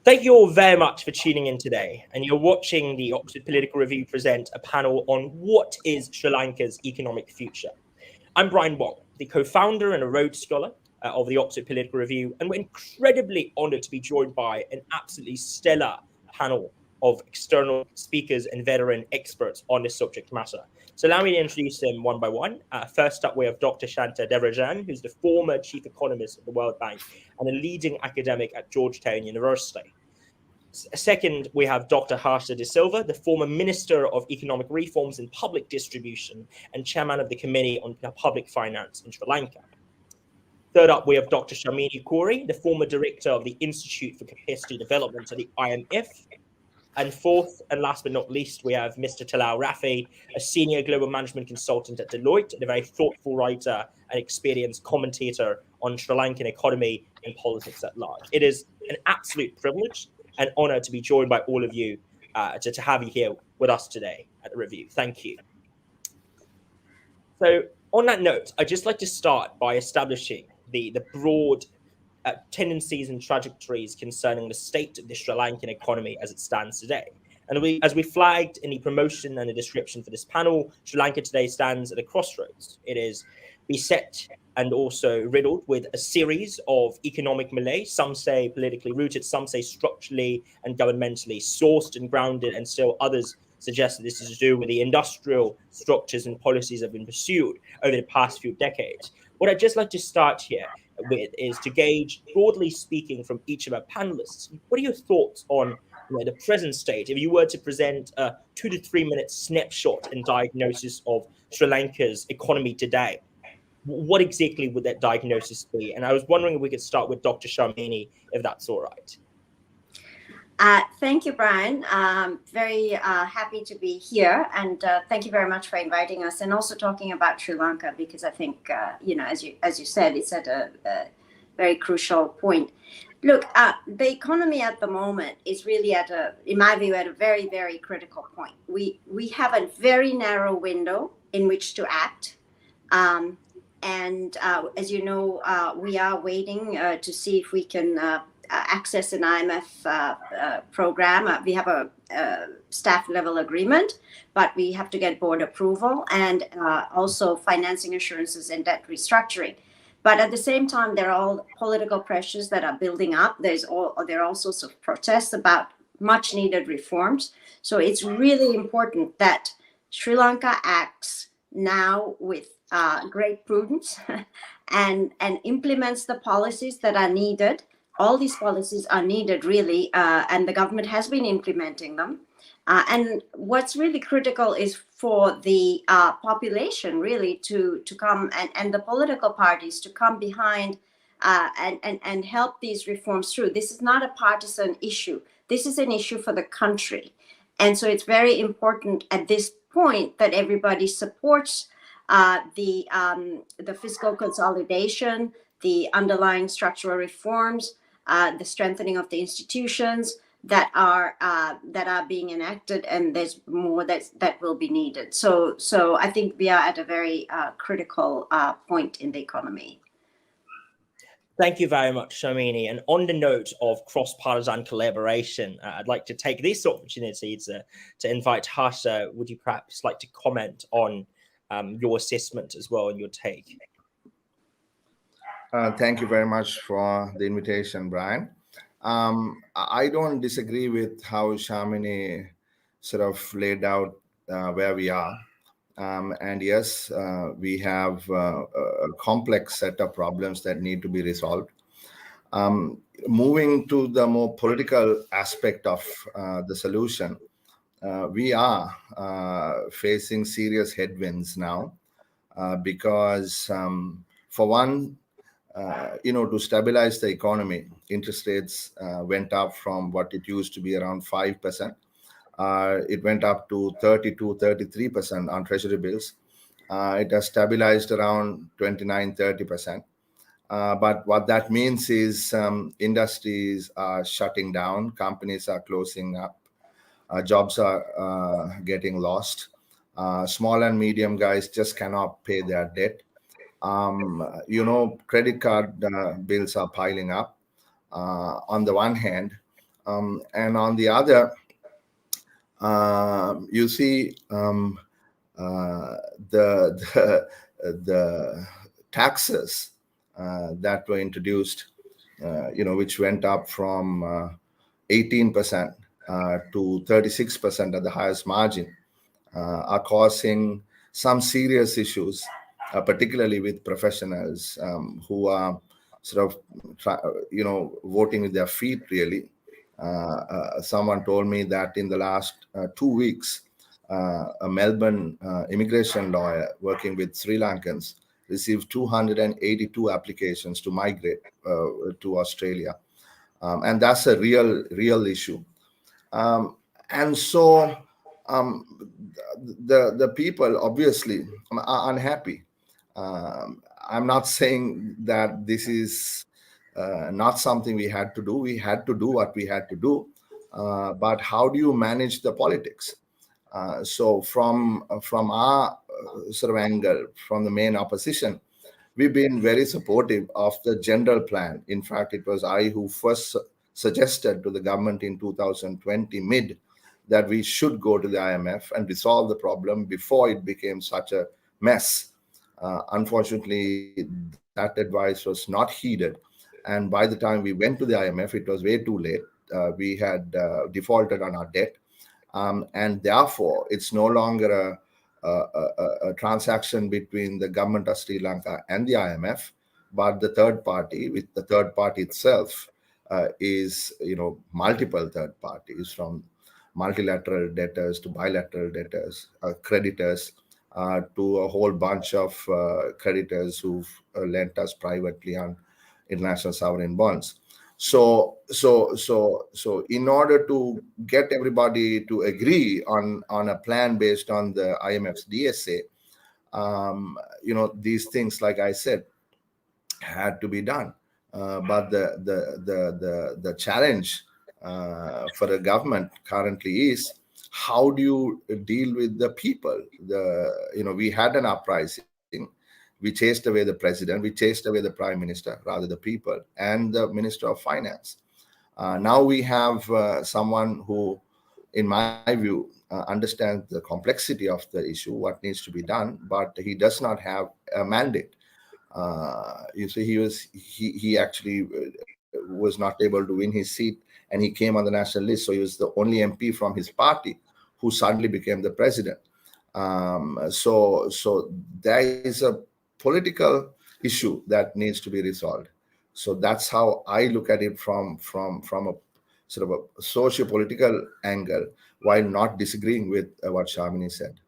Thank you all very much for tuning in today. And you're watching the Oxford Political Review present a panel on what is Sri Lanka's economic future. I'm Brian Wong, the co-founder and a Rhodes Scholar of the Oxford Political Review, and we're incredibly honoured to be joined by an absolutely stellar panel of external speakers and veteran experts on this subject matter. So allow me to introduce them one by one. First up, we have Dr. Shanta Devarajan, who's the former chief economist of the World Bank and a leading academic at Georgetown University. Second, we have Dr. Harsha de Silva, the former Minister of Economic Reforms and Public Distribution and Chairman of the Committee on Public Finance in Sri Lanka. Third up, we have Dr. Sharmini Coorey, the former Director of the Institute for Capacity Development at the IMF. And fourth, and last but not least, we have Mr. Talal Rafi, a senior global management consultant at Deloitte and a very thoughtful writer and experienced commentator on Sri Lankan economy and politics at large. It is an absolute privilege and honor to be joined by all of you, to have you here with us today at the review. Thank you. So on that note, I'd just like to start by establishing the broad tendencies and trajectories concerning the state of the Sri Lankan economy as it stands today. And as we flagged in the promotion and the description for this panel, Sri Lanka today stands at a crossroads. It is beset and also riddled with a series of economic malaise, some say politically rooted, some say structurally and governmentally sourced and grounded, and still others suggest that this is to do with the industrial structures and policies that have been pursued over the past few decades. What I'd just like to start here with is to gauge, broadly speaking, from each of our panelists, what are your thoughts on the present state? If you were to present a 2 to 3 minute snapshot and diagnosis of Sri Lanka's economy today, what exactly would that diagnosis be? And I was wondering if we could start with Dr. Sharmini, if that's all right. Thank you, Brian. Very happy to be here, and thank you very much for inviting us, and also talking about Sri Lanka, because I think as you said, it's at a very crucial point. Look, the economy at the moment is really in my view, at a very, very critical point. We have a very narrow window in which to act. And as you know, we are waiting to see if we can access an IMF program. We have a staff level agreement, but we have to get board approval, and also financing assurances and debt restructuring. But at the same time, there are all political pressures that are building up. There are all sorts of protests about much needed reforms. So it's really important that Sri Lanka acts now with great prudence and implements the policies that are needed. All these policies are needed, really, and the government has been implementing them. And what's really critical is for the population, really, to come and the political parties to come behind and help these reforms through. This is not a partisan issue. This is an issue for the country. And so it's very important at this point that everybody supports the fiscal consolidation, the underlying structural reforms, the strengthening of the institutions that are being enacted, and there's more that will be needed. So I think we are at a very critical point in the economy. Thank you very much, Sharmini. And on the note of cross-partisan collaboration, I'd like to take this opportunity to invite Harsha. Would you perhaps like to comment on your assessment as well and your take? Thank you very much for the invitation, Brian. I don't disagree with how Sharmini sort of laid out where we are. And yes, we have a complex set of problems that need to be resolved. Moving to the more political aspect of the solution, we are facing serious headwinds now because, for one, to stabilize the economy, interest rates went up from what it used to be around 5%. It went up to 32-33% on treasury bills. It has stabilized around 29-30%. But what that means is industries are shutting down, companies are closing up, jobs are getting lost. Small and medium guys just cannot pay their debt. Credit card bills are piling up on the one hand. And on the other, you see the taxes that were introduced, which went up from 18% to 36% at the highest margin, are causing some serious issues, particularly with professionals who are sort of, voting with their feet, really. Someone told me that in the last 2 weeks, a Melbourne immigration lawyer working with Sri Lankans received 282 applications to migrate to Australia. And that's a real issue. And so the people obviously are unhappy. I'm not saying that this is not something we had to do. We had to do what we had to do. But how do you manage the politics? So from our sort of angle, from the main opposition, we've been very supportive of the general plan. In fact, it was I who first suggested to the government in 2020 mid that we should go to the IMF and resolve the problem before it became such a mess. Unfortunately, that advice was not heeded. And by the time we went to the IMF, it was way too late. We had defaulted on our debt. And therefore, it's no longer a transaction between the government of Sri Lanka and the IMF, but the third party, with the third party itself, is multiple third parties, from multilateral debtors to bilateral debtors, creditors, to a whole bunch of creditors who've lent us privately on international sovereign bonds. So in order to get everybody to agree on a plan based on the IMF's DSA, these things, like I said, had to be done. But the challenge for the government currently is, how do you deal with the people? We had an uprising. We chased away the president. We chased away the prime minister, rather the people, and the minister of finance. Now we have someone who, in my view, understands the complexity of the issue, what needs to be done, but he does not have a mandate. You see, he actually was not able to win his seat, and he came on the national list. So he was the only MP from his party who suddenly became the president. So there is a political issue that needs to be resolved. So that's how I look at it from a sort of a socio-political angle, while not disagreeing with what Sharmini said.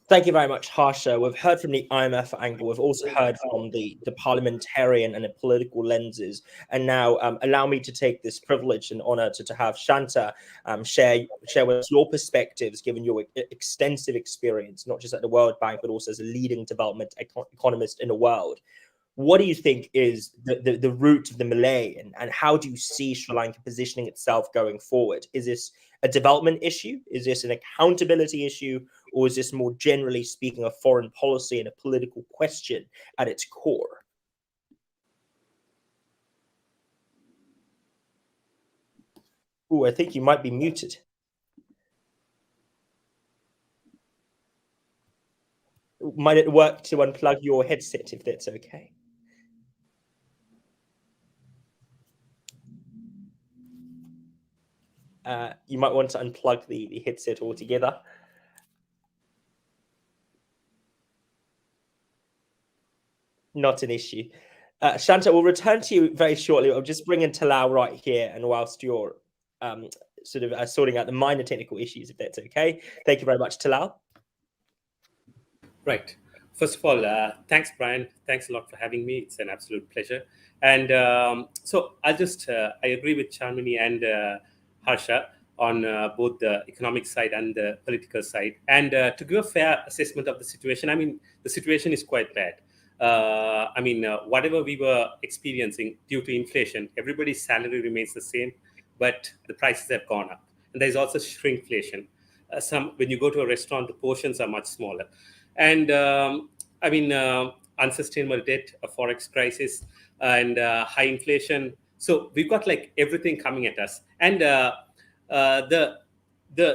Thank you very much, Harsha. We've heard from the IMF angle. We've also heard from the parliamentarian and the political lenses. And now allow me to take this privilege and honor to have Shanta share with us your perspectives, given your extensive experience, not just at the World Bank, but also as a leading development economist in the world. What do you think is the root of the melee, and how do you see Sri Lanka positioning itself going forward? Is this a development issue? Is this an accountability issue? Or is this, more generally speaking, a foreign policy and a political question at its core? Oh, I think you might be muted. Might it work to unplug your headset, if that's okay? You might want to unplug the headset altogether. Not an issue. Shanta, we'll return to you very shortly. I'll just bring in Talal right here, and whilst you're sort of sorting out the minor technical issues, if that's okay. Thank you very much, Talal. Right. First of all, thanks, Brian. Thanks a lot for having me. It's an absolute pleasure. And so I agree with Sharmini and Harsha on both the economic side and the political side. And to give a fair assessment of the situation, I mean, the situation is quite bad. Whatever we were experiencing due to inflation, everybody's salary remains the same, but the prices have gone up. And there's also shrinkflation. When you go to a restaurant, the portions are much smaller. And unsustainable debt, a forex crisis, and high inflation. So we've got like everything coming at us. And the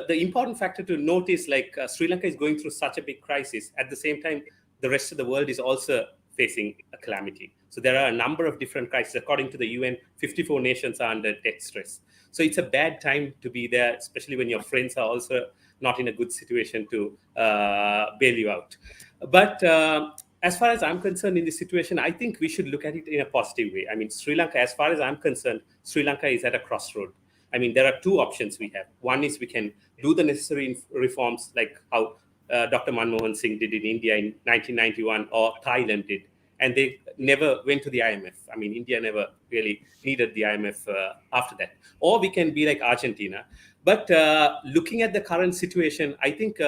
important factor to note is like Sri Lanka is going through such a big crisis. At the same time, the rest of the world is also facing a calamity. So there are a number of different crises. According to the UN, 54 nations are under debt stress. So it's a bad time to be there, especially when your friends are also not in a good situation to bail you out. But as far as I'm concerned in this situation, I think we should look at it in a positive way. I mean, Sri Lanka, as far as I'm concerned, Sri Lanka is at a crossroad. I mean, there are two options we have. One is we can do the necessary reforms like how Dr. Manmohan Singh did in India in 1991 or Thailand did. And they never went to the IMF. I mean, India never really needed the IMF after that. Or we can be like Argentina. But looking at the current situation, I think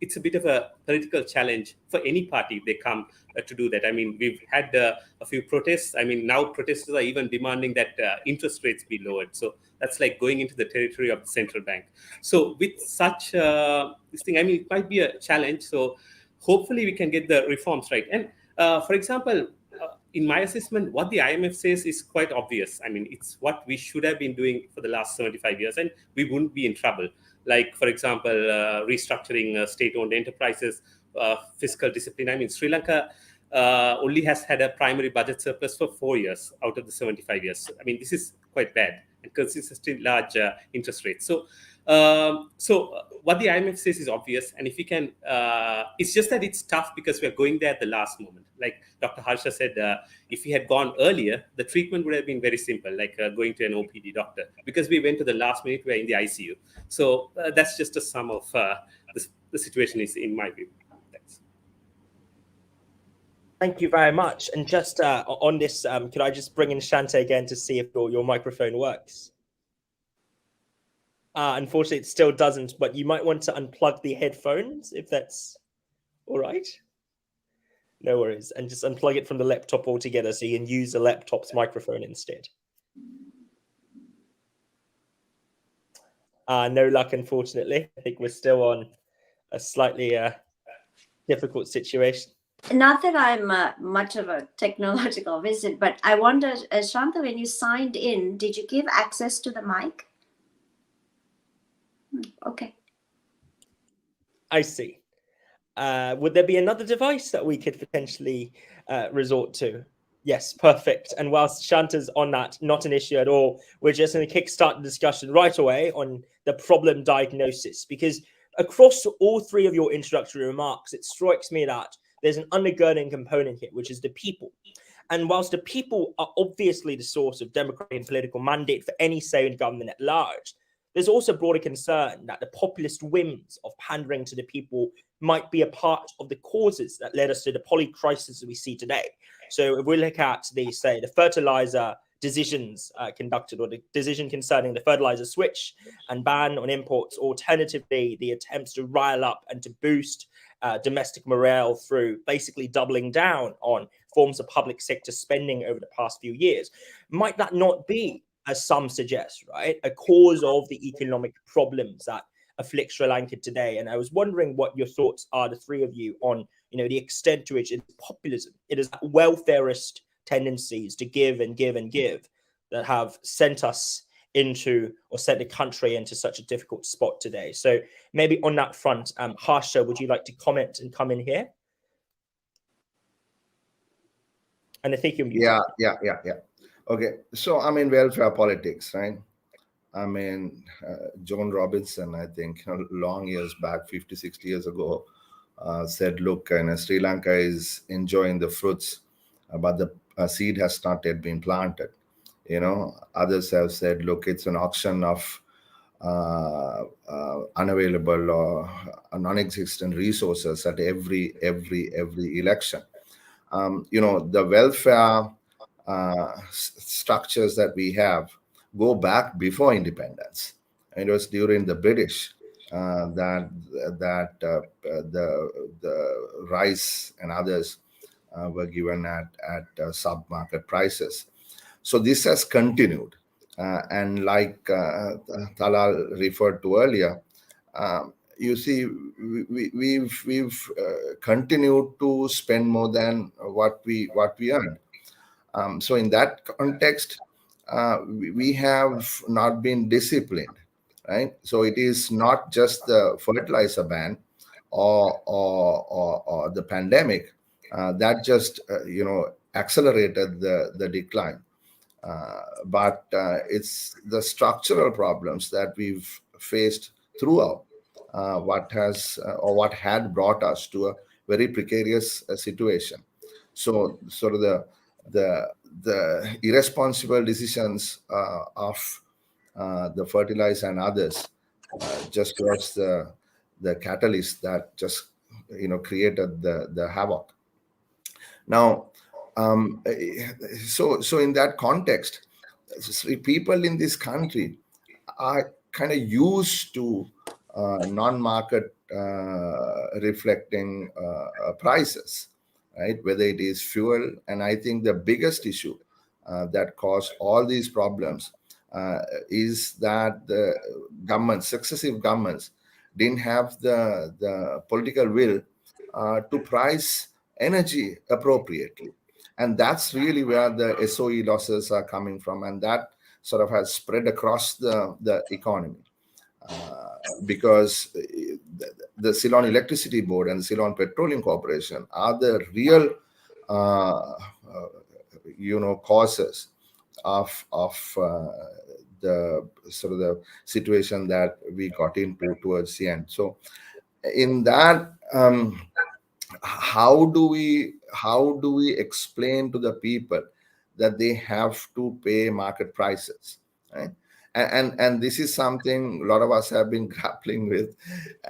it's a bit of a political challenge for any party if they come to do that. I mean, we've had a few protests. I mean, now protesters are even demanding that interest rates be lowered. So that's like going into the territory of the central bank. So with such this thing, I mean, it might be a challenge. So hopefully we can get the reforms right. And for example, in my assessment, what the IMF says is quite obvious. I mean, it's what we should have been doing for the last 75 years, and we wouldn't be in trouble. Like, for example, restructuring state-owned enterprises, fiscal discipline. I mean, Sri Lanka only has had a primary budget surplus for 4 years out of the 75 years. I mean, this is quite bad and consistently large interest rates. So what the IMF says is obvious, and if we can, it's just that it's tough because we're going there at the last moment. Like Dr. Harsha said, if we had gone earlier, the treatment would have been very simple, like going to an OPD doctor. Because we went to the last minute, we're in the ICU. So that's just a sum of the situation is in my view. Thanks. Thank you very much. And just on this, could I just bring in Shanta again to see if your microphone works? Unfortunately, it still doesn't, but you might want to unplug the headphones if that's all right. No worries. And just unplug it from the laptop altogether so you can use the laptop's microphone instead. No luck, unfortunately. I think we're still on a slightly difficult situation. Not that I'm much of a technological wizard, but I wonder, Shanta, when you signed in, did you give access to the mic? Okay. I see. Would there be another device that we could potentially resort to? Yes, perfect. And whilst Shanta's on that, not an issue at all, we're just going to kickstart the discussion right away on the problem diagnosis, because across all three of your introductory remarks, it strikes me that there's an undergirding component here, which is the people. And whilst the people are obviously the source of democratic and political mandate for any say in government at large, there's also broader concern that the populist whims of pandering to the people might be a part of the causes that led us to the poly crisis we see today. So if we look at the fertilizer decisions conducted, or the decision concerning the fertilizer switch and ban on imports, alternatively, the attempts to rile up and to boost domestic morale through basically doubling down on forms of public sector spending over the past few years, might that not be, as some suggest, right, a cause of the economic problems that afflict Sri Lanka today? And I was wondering what your thoughts are, the three of you, on the extent to which it's populism, it is welfarist tendencies to give and give and give that have sent us into, or sent the country into, such a difficult spot today. So maybe on that front, Harsha, would you like to comment and come in here? And I think you're muted. Yeah. Okay, so I mean, welfare politics, right? I mean, Joan Robinson, I think, long years back, 50, 60 years ago, said, look, Sri Lanka is enjoying the fruits, but the seed has not yet been planted. Others have said, look, it's an auction of unavailable or non-existent resources at every election. The welfare structures that we have go back before independence. And it was during the British that the rice and others were given at sub-market prices. So this has continued. And like Talal referred to earlier, you see, we've continued to spend more than what we earned. So in that context, we have not been disciplined, right? So it is not just the fertilizer ban or the pandemic that just accelerated the decline, but it's the structural problems that we've faced throughout what had brought us to a very precarious situation. So sort of the irresponsible decisions of the fertilizer and others just was the catalyst that just created the havoc. Now, so in that context, people in this country are kind of used to non-market reflecting prices, right? Whether it is fuel, and I think the biggest issue that caused all these problems is that the successive governments didn't have the political will to price energy appropriately. And that's really where the SOE losses are coming from. And that sort of has spread across the economy. Because the Ceylon Electricity Board and the Ceylon Petroleum Corporation are the real, causes of the sort of the situation that we got into towards the end. So, in that, how do we explain to the people that they have to pay market prices, right? And this is something a lot of us have been grappling with,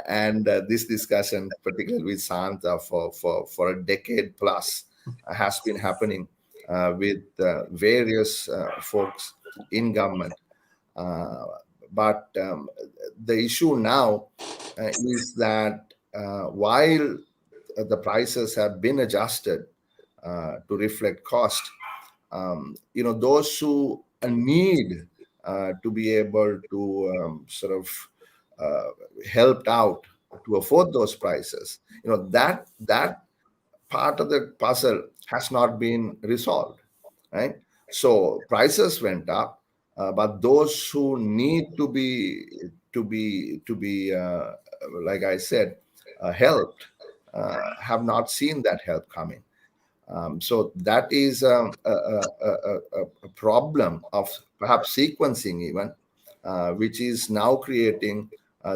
and this discussion, particularly with Shanta, for a decade plus, has been happening with various folks in government. But the issue now is that while the prices have been adjusted to reflect cost, those who need to be able to sort of helped out to afford those prices, that part of the puzzle has not been resolved, right? So prices went up, but those who need to be like I said, helped, have not seen that help coming. So that is a problem of perhaps sequencing even, which is now creating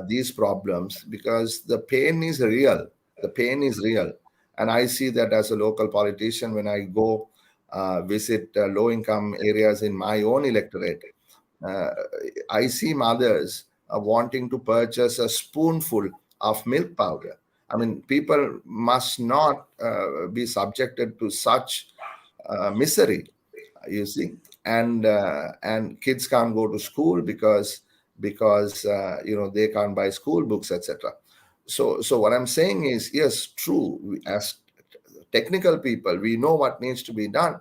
these problems, because the pain is real. The pain is real. And I see that as a local politician when I go visit low-income areas in my own electorate. I see mothers wanting to purchase a spoonful of milk powder. I mean, people must not be subjected to such misery, you see, and kids can't go to school because they can't buy school books, etc. So what I'm saying is, yes, true. As technical people, we know what needs to be done,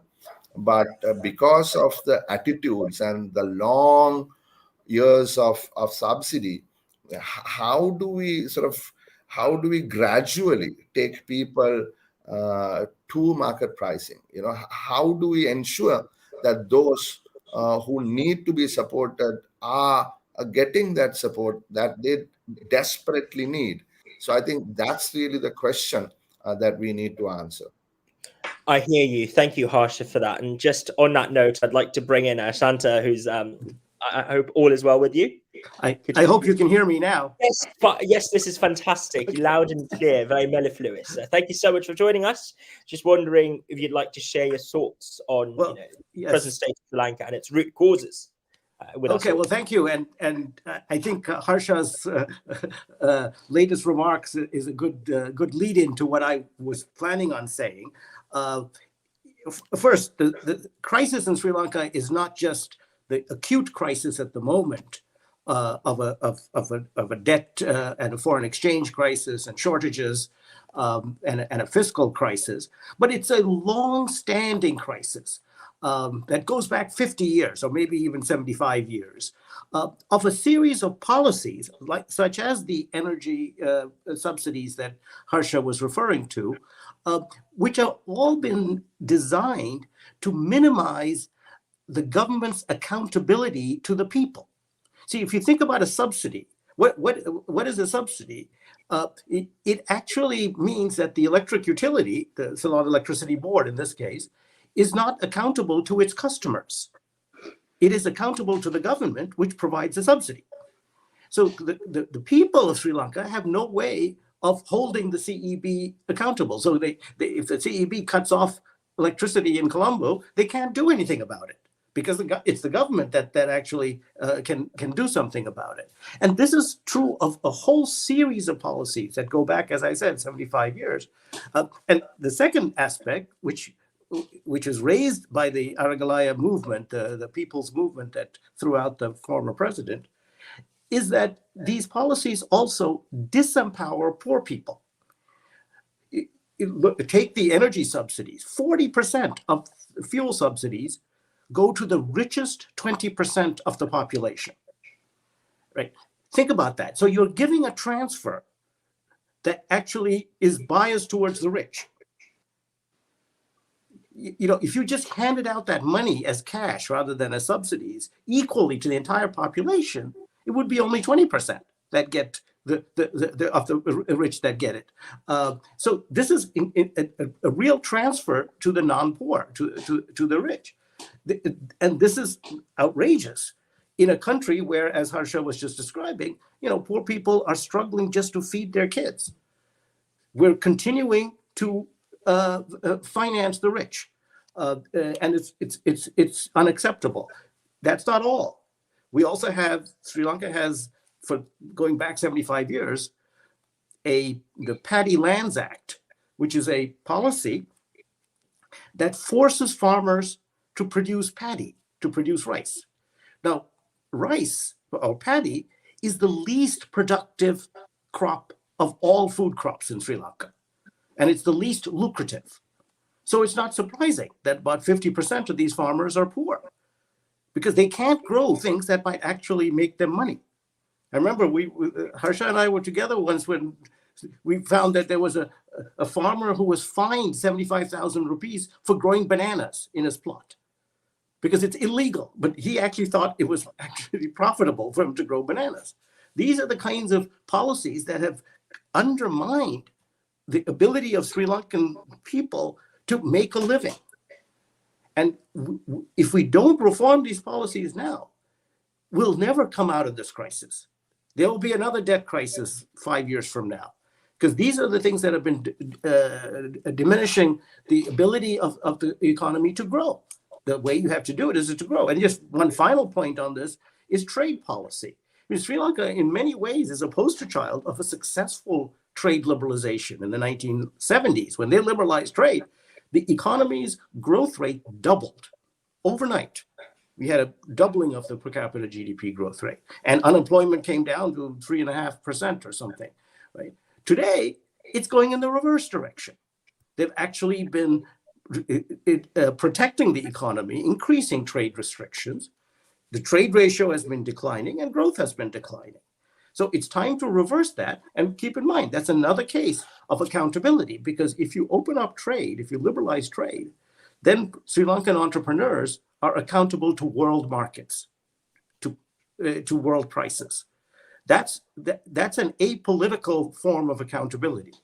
but because of the attitudes and the long years of subsidy, how do we gradually take people to market pricing? How do we ensure that those who need to be supported are getting that support that they desperately need? So I think that's really the question that we need to answer. I hear you. Thank you, Harsha, for that. And just on that note, I'd like to bring in Shanta, who's I hope all is well with you. I hope you can hear me now. Yes, this is fantastic. Okay. Loud and clear, very mellifluous. Thank you so much for joining us. Just wondering if you'd like to share your thoughts on yes, present state of Sri Lanka and its root causes. Okay, well, thank you. And I think Harsha's latest remarks is a good lead into what I was planning on saying. First, the crisis in Sri Lanka is not just the acute crisis at the moment of a debt and a foreign exchange crisis and shortages and a fiscal crisis, but it's a long-standing crisis that goes back 50 years or maybe even 75 years of a series of policies such as the energy subsidies that Harsha was referring to, which have all been designed to minimize the government's accountability to the people. See, if you think about a subsidy, what is a subsidy? It actually means that the electric utility, the Ceylon Electricity Board in this case, is not accountable to its customers. It is accountable to the government, which provides a subsidy. So the people of Sri Lanka have no way of holding the CEB accountable. So if the CEB cuts off electricity in Colombo, they can't do anything about it, because it's the government that actually can do something about it. And this is true of a whole series of policies that go back, as I said, 75 years. And the second aspect, which is raised by the Aragalaya movement, the people's movement that threw out the former president, is that these policies also disempower poor people. Take the energy subsidies. 40% of fuel subsidies go to the richest 20% of the population, right? Think about that. So you're giving a transfer that actually is biased towards the rich. You know, if you just handed out that money as cash rather than as subsidies equally to the entire population, it would be only 20% that get of the rich that get it. So this is a real transfer to the non-poor, to the rich. And this is outrageous in a country where, as Harsha was just describing, you know, poor people are struggling just to feed their kids. We're continuing to finance the rich, and it's unacceptable. That's not all. We also have, Sri Lanka has, for going back 75 years, the Paddy Lands Act, which is a policy that forces farmers to produce paddy, to produce rice. Now, rice or paddy is the least productive crop of all food crops in Sri Lanka, and it's the least lucrative. So it's not surprising that about 50% of these farmers are poor, because they can't grow things that might actually make them money. I remember Harsha and I were together once when we found that there was a farmer who was fined 75,000 rupees for growing bananas in his plot, because it's illegal, but he actually thought it was actually profitable for him to grow bananas. These are the kinds of policies that have undermined the ability of Sri Lankan people to make a living. And if we don't reform these policies now, we'll never come out of this crisis. There will be another debt crisis 5 years from now, because these are the things that have been diminishing the ability of the economy to grow. The way you have to do it is to grow. And just one final point on this is trade policy. I mean, Sri Lanka, in many ways, is a poster child of a successful trade liberalization in the 1970s. When they liberalized trade, the economy's growth rate doubled overnight. We had a doubling of the per capita GDP growth rate, and unemployment came down to 3.5% or something, right? Today, it's going in the reverse direction. They've actually been protecting the economy, increasing trade restrictions. The trade ratio has been declining and growth has been declining. So it's time to reverse that. And keep in mind, that's another case of accountability, because if you open up trade, if you liberalize trade, then Sri Lankan entrepreneurs are accountable to world markets, to world prices. That's an apolitical form of accountability.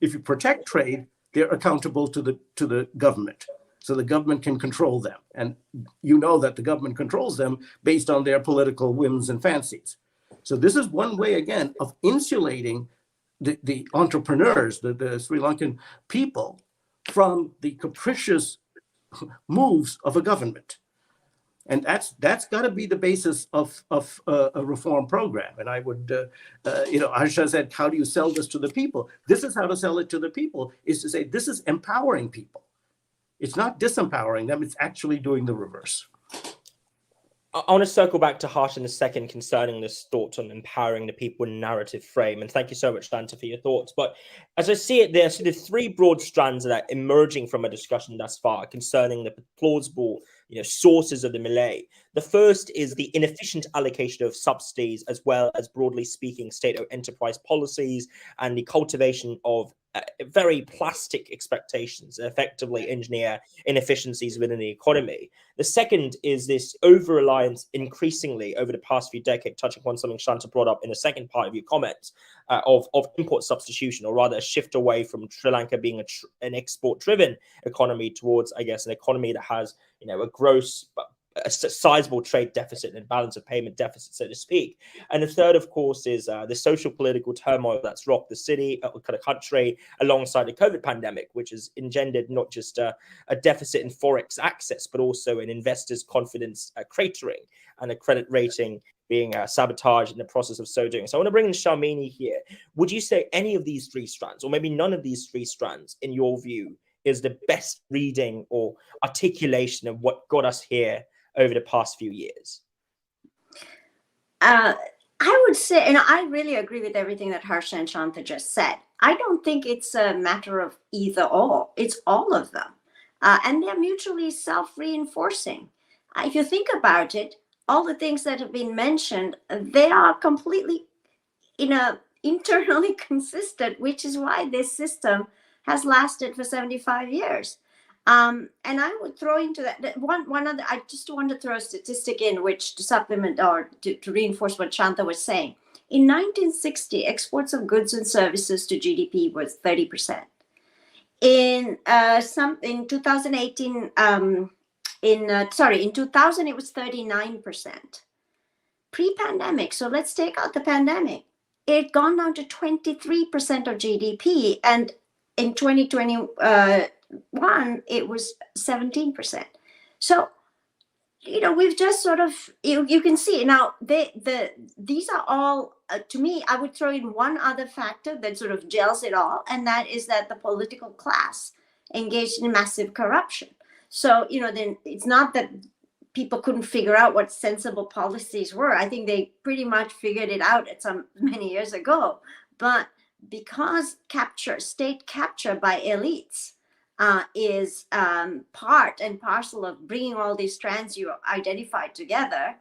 If you protect trade, they're accountable to the government, so the government can control them. And you know that the government controls them based on their political whims and fancies. So this is one way, again, of insulating the entrepreneurs, the Sri Lankan people, from the capricious moves of a government. And that's got to be the basis of a reform program. And I would, Harsha said, how do you sell this to the people? This is how to sell it to the people, is to say, this is empowering people. It's not disempowering them, it's actually doing the reverse. I want to circle back to Harsha in a second concerning this thought on empowering the people in narrative frame. And thank you so much, Shanta, for your thoughts. But as I see it, there are sort of three broad strands that are emerging from a discussion thus far concerning the plausible sources of the Malay. The first is the inefficient allocation of subsidies, as well as, broadly speaking, state-owned enterprise policies and the cultivation of very plastic expectations and effectively engineer inefficiencies within the economy. The second is this over-reliance increasingly over the past few decades, touching upon something Shanta brought up in the second part of your comments, of import substitution, or rather a shift away from Sri Lanka being an export-driven economy towards, I guess, an economy that has, a sizable trade deficit and balance of payment deficit, so to speak. And the third, of course, is the social political turmoil that's rocked the country alongside the COVID pandemic, which has engendered not just a deficit in forex access, but also in investors' confidence cratering and a credit rating being sabotaged in the process of so doing. So I want to bring in Sharmini here. Would you say any of these three strands, or maybe none of these three strands, in your view, is the best reading or articulation of what got us here over the past few years? I would say, and I really agree with everything that Harsha and Shanta just said. I don't think it's a matter of either or. It's all of them. And they're mutually self-reinforcing. If you think about it, all the things that have been mentioned, they are completely internally consistent, which is why this system has lasted for 75 years. And I would throw into that one other, I just want to throw a statistic in which to supplement or to reinforce what Shanta was saying. In 1960, exports of goods and services to GDP was 30%. In 2018, in 2000, it was 39%. Pre-pandemic, so let's take out the pandemic, it had gone down to 23% of GDP, and in 2021, it was 17%. So, we've just sort of, you can see now, these are all, to me, I would throw in one other factor that sort of gels it all, and that is that the political class engaged in massive corruption. So, then it's not that people couldn't figure out what sensible policies were. I think they pretty much figured it out many years ago. But because state capture by elites is part and parcel of bringing all these strands you identified together,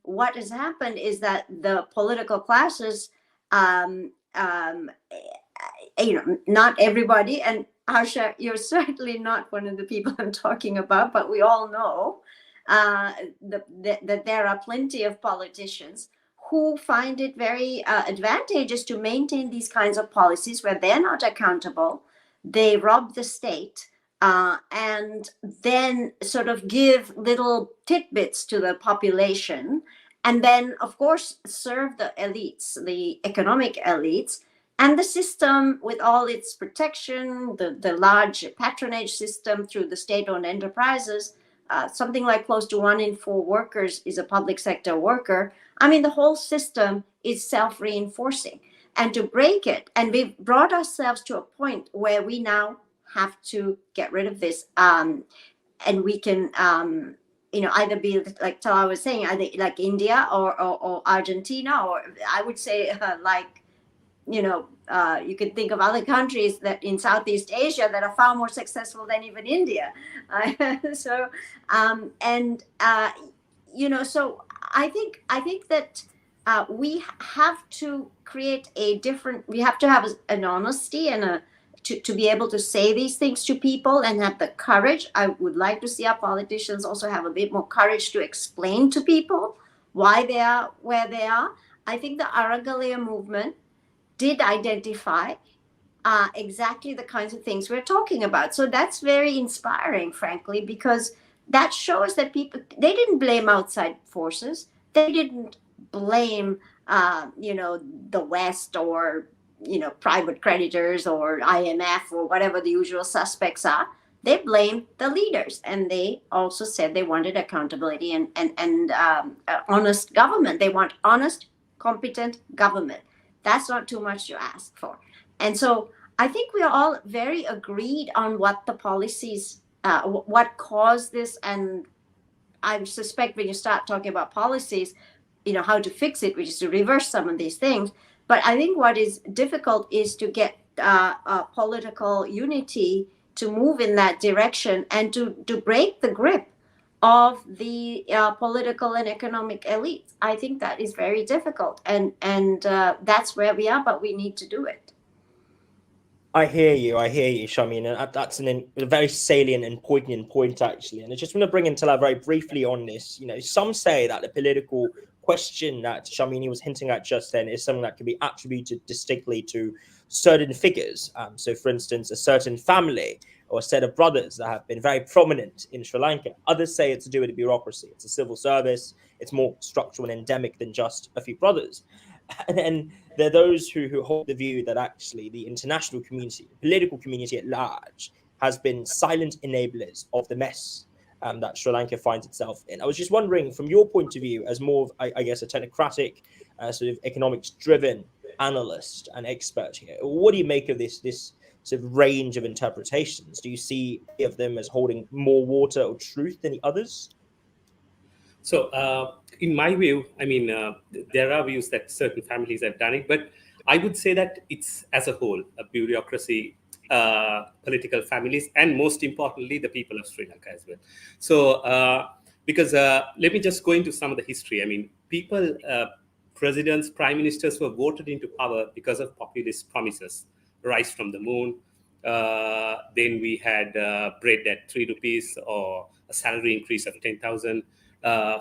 what has happened is that the political classes, not everybody, and Harsha, you're certainly not one of the people I'm talking about, but we all know that there are plenty of politicians who find it very advantageous to maintain these kinds of policies where they're not accountable. They rob the state and then sort of give little tidbits to the population, and then, of course, serve the elites, the economic elites. And the system, with all its protection, the large patronage system through the state-owned enterprises, something like close to 1 in 4 workers is a public sector worker. I mean, the whole system is self-reinforcing. And to break it, and we've brought ourselves to a point where we now have to get rid of this. And we can, either be, like Talal was saying, either like India or Argentina, or I would say you could think of other countries that in Southeast Asia that are far more successful than even India. So I think that we have to create we have to have an honesty and to be able to say these things to people and have the courage. I would like to see our politicians also have a bit more courage to explain to people why they are where they are. I think the Aragalia movement did identify exactly the kinds of things we're talking about. So that's very inspiring, frankly, because that shows that they didn't blame outside forces. They didn't blame, the West or, private creditors or IMF or whatever the usual suspects are. They blamed the leaders, and they also said they wanted accountability and honest government. They want honest, competent government. That's not too much to ask for. And so I think we are all very agreed on what the policies, what caused this. And I suspect when you start talking about policies, how to fix it, which is to reverse some of these things. But I think what is difficult is to get political unity to move in that direction and to break the grip of the political and economic elites. I think that is very difficult, and that's where we are, but we need to do it. I hear you, Sharmini, and that's a very salient and poignant point, actually. And I just want to bring in Talal very briefly on this. Some say that the political question that Sharmini was hinting at just then is something that can be attributed distinctly to certain figures. So, for instance, a certain family or a set of brothers that have been very prominent in Sri Lanka. Others say it's to do with the bureaucracy. It's a civil service. It's more structural and endemic than just a few brothers. And then there are those who hold the view that actually the international community, the political community at large, has been silent enablers of the mess that Sri Lanka finds itself in. I was just wondering, from your point of view, as more of, I guess, a technocratic, sort of economics-driven analyst and expert here, what do you make of this sort of range of interpretations? Do you see any of them as holding more water or truth than the others? So, in my view, I mean, there are views that certain families have done it, but I would say that it's as a whole, a bureaucracy, political families, and most importantly, the people of Sri Lanka as well. So, because let me just go into some of the history. I mean, people, presidents, prime ministers were voted into power because of populist promises, rise from the moon. Then we had bread at 3 rupees or a salary increase of 10,000.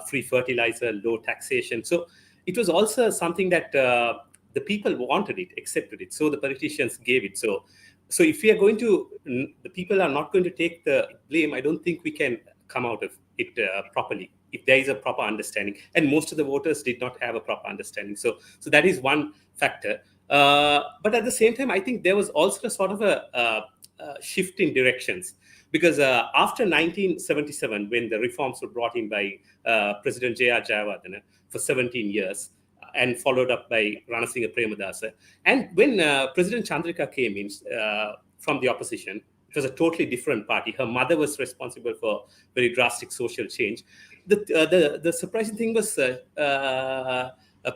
Free fertilizer, low taxation. So it was also something that the people wanted it, accepted it. So the politicians gave it. So if we are going to, the people are not going to take the blame, I don't think we can come out of it properly if there is a proper understanding. And most of the voters did not have a proper understanding. So that is one factor. But at the same time, I think there was also a sort of a shift in directions. Because after 1977, when the reforms were brought in by President J.R. Jayawardena for 17 years, and followed up by Ranasinghe Premadasa, and when President Chandrika came in from the opposition, it was a totally different party. Her mother was responsible for very drastic social change. The surprising thing was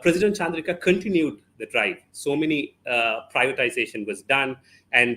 President Chandrika continued the drive. So many privatization was done, and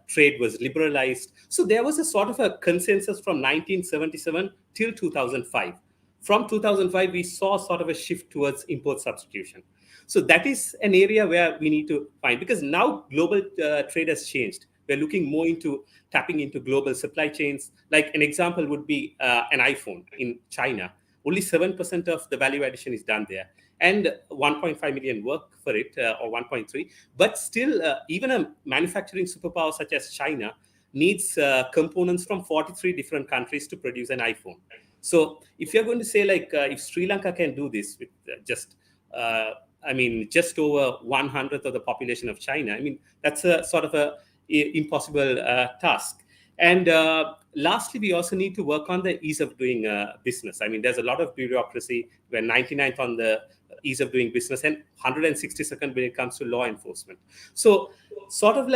trade was liberalized. So there was a sort of a consensus from 1977 till 2005. From 2005, we saw sort of a shift towards import substitution. So that is an area where we need to find, because now global trade has changed. We're looking more into tapping into global supply chains. Like an example would be an iPhone in China. Only 7% of the value addition is done there, and 1.5 million work for it, or 1.3. But still, even a manufacturing superpower such as China needs components from 43 different countries to produce an iPhone. So if you're going to say if Sri Lanka can do this with just over 1/100th of the population of China, I mean, that's a sort of a impossible task. And lastly, we also need to work on the ease of doing business. I mean, there's a lot of bureaucracy. We're 99th on the ease of doing business and 162nd when it comes to law enforcement. So sort of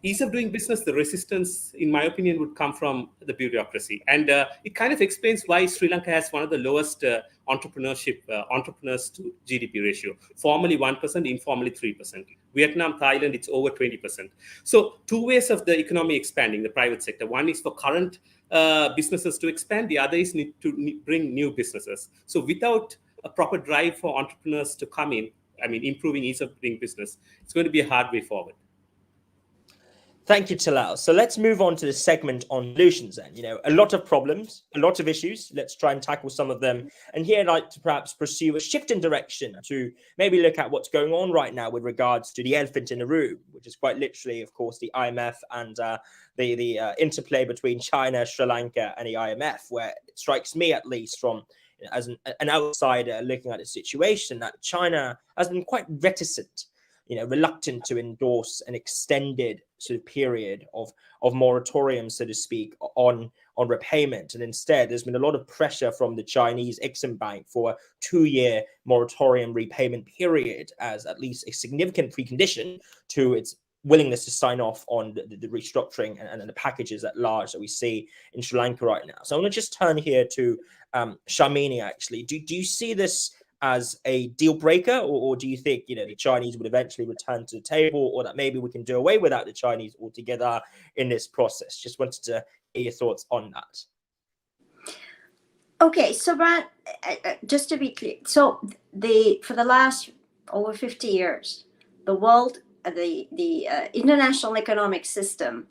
ease of doing business, the resistance, in my opinion, would come from the bureaucracy. And it kind of explains why Sri Lanka has one of the lowest entrepreneurs to GDP ratio. Formally 1%, informally 3%. Vietnam, Thailand, it's over 20%. So two ways of the economy expanding, the private sector. One is for current businesses to expand. The other is to bring new businesses. So without a proper drive for entrepreneurs to come in, I mean, improving ease of doing business, it's going to be a hard way forward. Thank you, Talal. So let's move on to the segment on solutions then. A lot of problems, a lot of issues. Let's try and tackle some of them. And here I'd like to perhaps pursue a shift in direction to maybe look at what's going on right now with regards to the elephant in the room, which is quite literally, of course, the IMF and the interplay between China, Sri Lanka and the IMF, where it strikes me, at least from as an outsider looking at the situation, that China has been quite reticent, reluctant to endorse an extended sort of period of moratorium, so to speak, on repayment. And instead, there's been a lot of pressure from the Chinese Exim Bank for a 2-year moratorium repayment period as at least a significant precondition to its willingness to sign off on the restructuring and the packages at large that we see in Sri Lanka right now. So I want to just turn here to Sharmini, actually. Do you see this as a deal breaker, or do you think the Chinese would eventually return to the table, or that maybe we can do away without the Chinese altogether in this process? Just wanted to hear your thoughts on that. Okay, so Brian, just to be clear, so for the last over 50 years, the world international economic system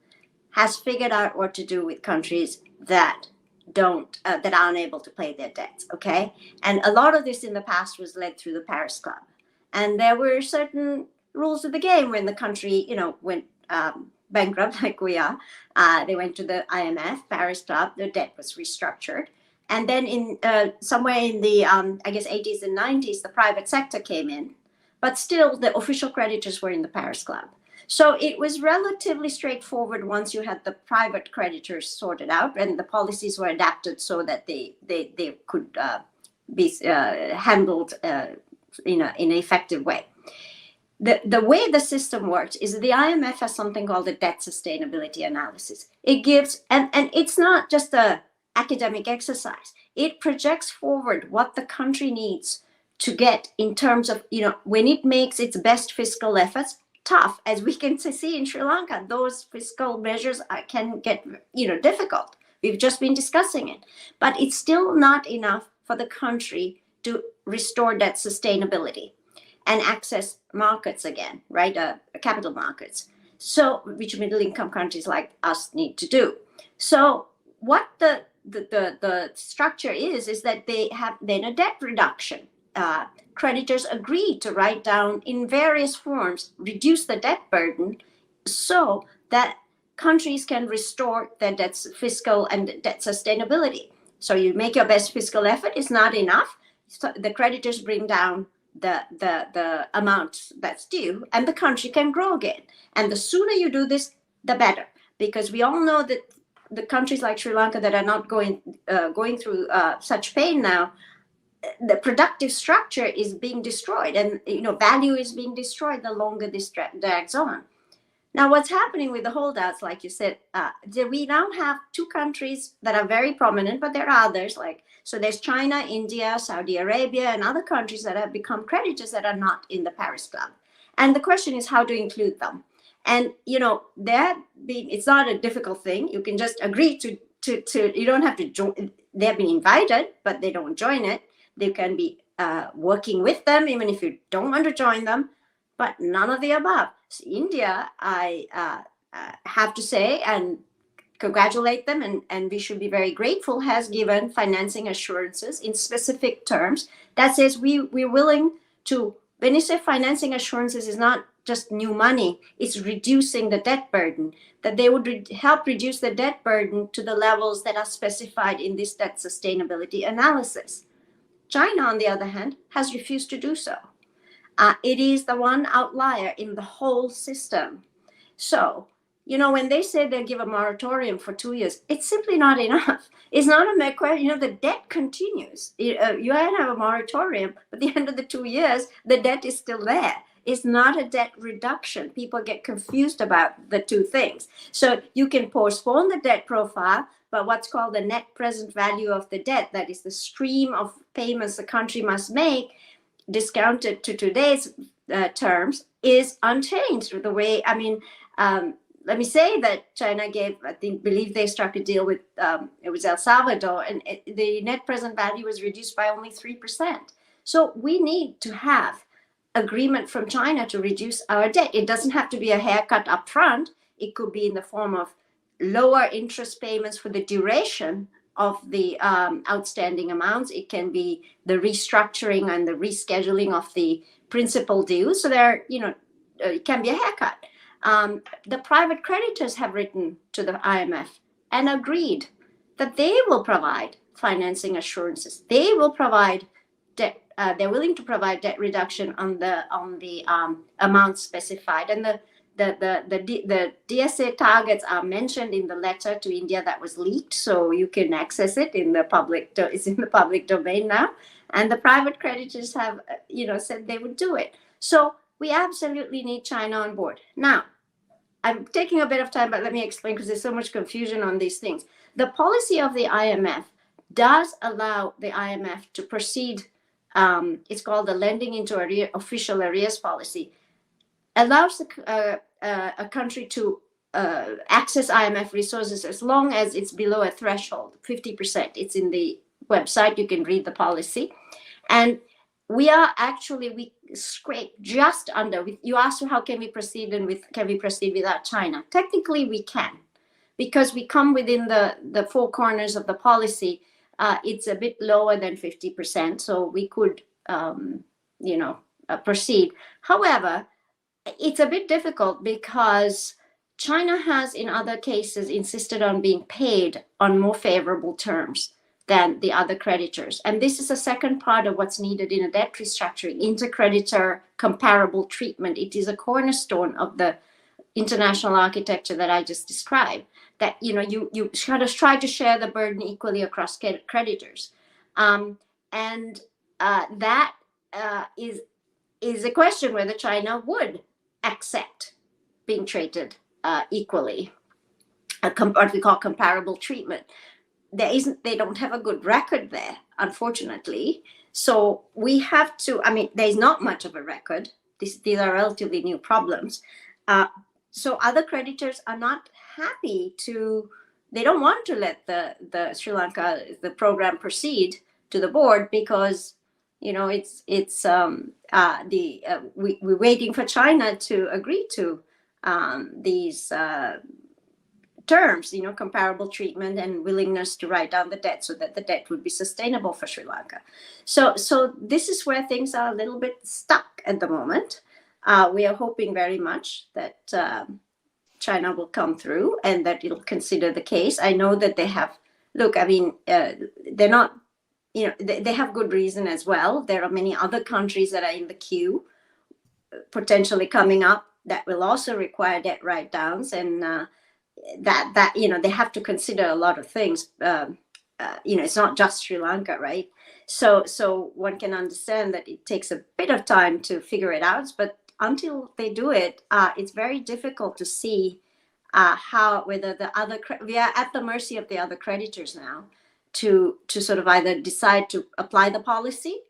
has figured out what to do with countries that that are unable to pay their debts. Okay, and a lot of this in the past was led through the Paris Club, and there were certain rules of the game when the country, went bankrupt, like we are. They went to the IMF, Paris Club. The debt was restructured, and then in somewhere in the I guess 80s and 90s, the private sector came in, but still the official creditors were in the Paris Club. So it was relatively straightforward once you had the private creditors sorted out, and the policies were adapted so that they could be handled in an effective way. The way the system works is the IMF has something called a debt sustainability analysis. It gives, and it's not just an academic exercise. It projects forward what the country needs to get in terms of, when it makes its best fiscal efforts. Tough, as we can see in Sri Lanka, those fiscal measures can get difficult. We've just been discussing it, but it's still not enough for the country to restore debt sustainability and access markets again, right? Capital markets. So, which middle income countries like us need to do. So, what the structure is that they have then a debt reduction. Creditors agree to write down in various forms, reduce the debt burden so that countries can restore their debt's fiscal and debt sustainability. So you make your best fiscal effort, it's not enough. So the creditors bring down the amount that's due, and the country can grow again. And the sooner you do this, the better, because we all know that the countries like Sri Lanka that are not going through such pain now, the productive structure is being destroyed, and value is being destroyed the longer this drags on. Now, what's happening with the holdouts, like you said, we now have two countries that are very prominent, but there are others. So there's China, India, Saudi Arabia, and other countries that have become creditors that are not in the Paris Club. And the question is how to include them. And it's not a difficult thing. You can just agree to you don't have to join. They've been invited, but they don't join it. They can be working with them, even if you don't want to join them, but none of the above. So India, I have to say, and congratulate them, and we should be very grateful, has given financing assurances in specific terms that says we're willing to, when you say financing assurances, is not just new money, it's reducing the debt burden, that they would help reduce the debt burden to the levels that are specified in this debt sustainability analysis. China, on the other hand, has refused to do so. It is the one outlier in the whole system. So, when they say they give a moratorium for 2 years, it's simply not enough. It's not a question. The debt continues. You have a moratorium, but at the end of the 2 years, the debt is still there. It's not a debt reduction. People get confused about the two things. So you can postpone the debt profile, but what's called the net present value of the debt, that is the stream of payments the country must make, discounted to today's terms, is unchanged. The way, let me say that China believe they struck a deal with, it was El Salvador, and the net present value was reduced by only 3%. So we need to have agreement from China to reduce our debt. It doesn't have to be a haircut up front. It could be in the form of lower interest payments for the duration of the outstanding amounts. It can be the restructuring and the rescheduling of the principal dues. So it can be a haircut. The private creditors have written to the IMF and agreed that they will provide financing assurances. They will provide debt. They're willing to provide debt reduction on the amounts specified, and the DSA targets are mentioned in the letter to India that was leaked, so you can access it in the public. It's in the public domain now, and the private creditors have said they would do it. So we absolutely need China on board. Now, I'm taking a bit of time, but let me explain, because there's so much confusion on these things. The policy of the IMF does allow the IMF to proceed. It's called the lending into official arrears policy. Allows a country to access IMF resources as long as it's below a threshold, 50%. It's in the website. You can read the policy. And we are actually, scrape just under. You asked how can we proceed can we proceed without China? Technically, we can, because we come within the four corners of the policy. It's a bit lower than 50%, so we could, proceed. However, it's a bit difficult because China has, in other cases, insisted on being paid on more favorable terms than the other creditors. And this is a second part of what's needed in a debt restructuring, intercreditor comparable treatment. It is a cornerstone of the international architecture that I just described, that you kind of try to share the burden equally across creditors. That is a question whether China would accept being treated equally, what we call comparable treatment. They don't have a good record there, unfortunately. So we have to, there's not much of a record. These are relatively new problems. So other creditors are not happy they don't want to let the Sri Lanka, the program proceed to the board, because we're waiting for China to agree to these terms, comparable treatment and willingness to write down the debt so that the debt would be sustainable for Sri Lanka. So this is where things are a little bit stuck at the moment. We are hoping very much that China will come through and that it'll consider the case. I know that they have, they're not, they have good reason as well. There are many other countries that are in the queue potentially coming up that will also require debt write-downs, and that they have to consider a lot of things. It's not just Sri Lanka, right? So one can understand that it takes a bit of time to figure it out, but until they do it, it's very difficult to see whether we are at the mercy of the other creditors now to sort of either decide to apply the policy,